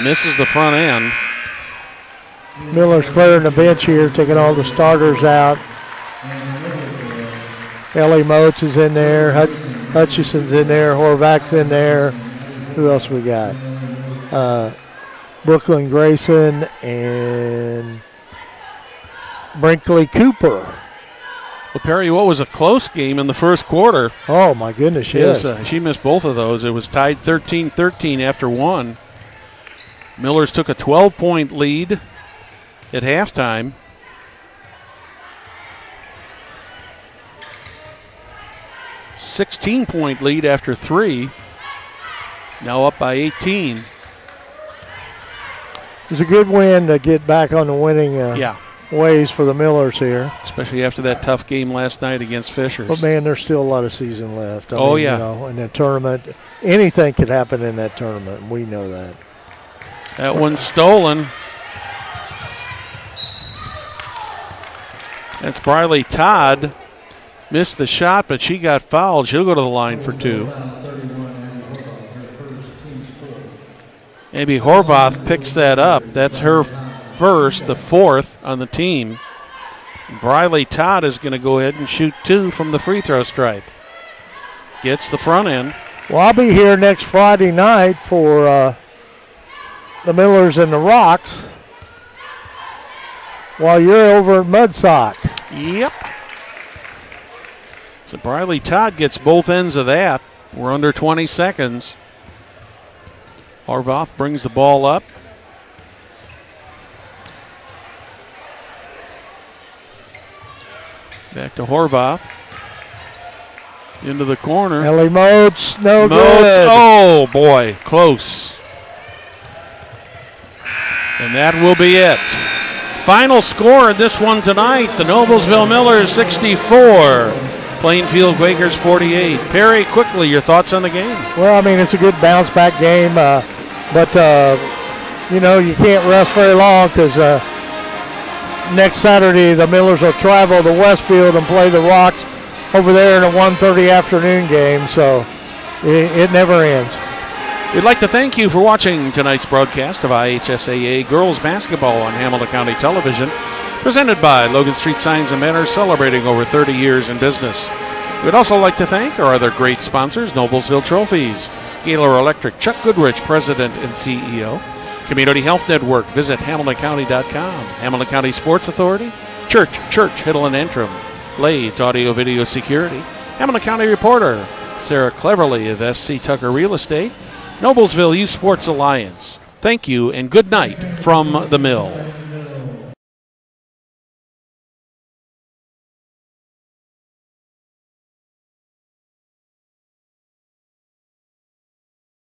Speaker 5: Misses the front end.
Speaker 7: Miller's clearing the bench here, taking all the starters out. Ellie Motes is in there. Hutchison's in there. Horvath's in there. Who else we got? Brooklyn Grayson and Brinkley Cooper.
Speaker 5: Well, Perry, what was a close game in the first quarter?
Speaker 7: Oh, my goodness, yes.
Speaker 5: She missed both of those. It was tied 13-13 after one. Millers took a 12-point lead at halftime. $16-point lead after three. Now up by 18.
Speaker 7: It was a good win to get back on the winning ways for the Millers here.
Speaker 5: Especially after that tough game last night against Fishers.
Speaker 7: But, man, there's still a lot of season left.
Speaker 5: I mean,
Speaker 7: in the tournament, anything could happen in that tournament, and we know that.
Speaker 5: That one's stolen. That's Briley Todd. Missed the shot, but she got fouled. She'll go to the line for 2. Maybe Horvath picks that up. That's her first, the 4th on the team. Briley Todd is going to go ahead and shoot 2 from the free throw stripe. Gets the front end.
Speaker 7: Well, I'll be here next Friday night for the Millers and the Rocks while you're over at Mudsock.
Speaker 5: Yep. So Briley Todd gets both ends of that. We're under 20 seconds. Horvath brings the ball up. Back to Horvath. Into the corner.
Speaker 7: Ellie Moats, no
Speaker 5: Moats,
Speaker 7: good.
Speaker 5: oh boy, close. And that will be it. Final score in this one tonight, the Noblesville Millers 64, Plainfield Quakers 48. Perry, quickly, your thoughts on the game?
Speaker 7: Well, I mean, it's a good bounce-back game, but you can't rest very long because next Saturday the Millers will travel to Westfield and play the Rocks over there in a 1:30 afternoon game, so it never ends.
Speaker 5: We'd like to thank you for watching tonight's broadcast of IHSAA Girls Basketball on Hamilton County Television, presented by Logan Street Signs and Banners, celebrating over 30 years in business. We'd also like to thank our other great sponsors, Noblesville Trophies, Gaylor Electric, Chuck Goodrich, President and CEO, Community Health Network, visit HamiltonCounty.com, Hamilton County Sports Authority, Church, Hiddle and Antrim, Blades Audio Video Security, Hamilton County Reporter, Sarah Cleverly of FC Tucker Real Estate, Noblesville Youth Sports Alliance. Thank you and good night from the Mill.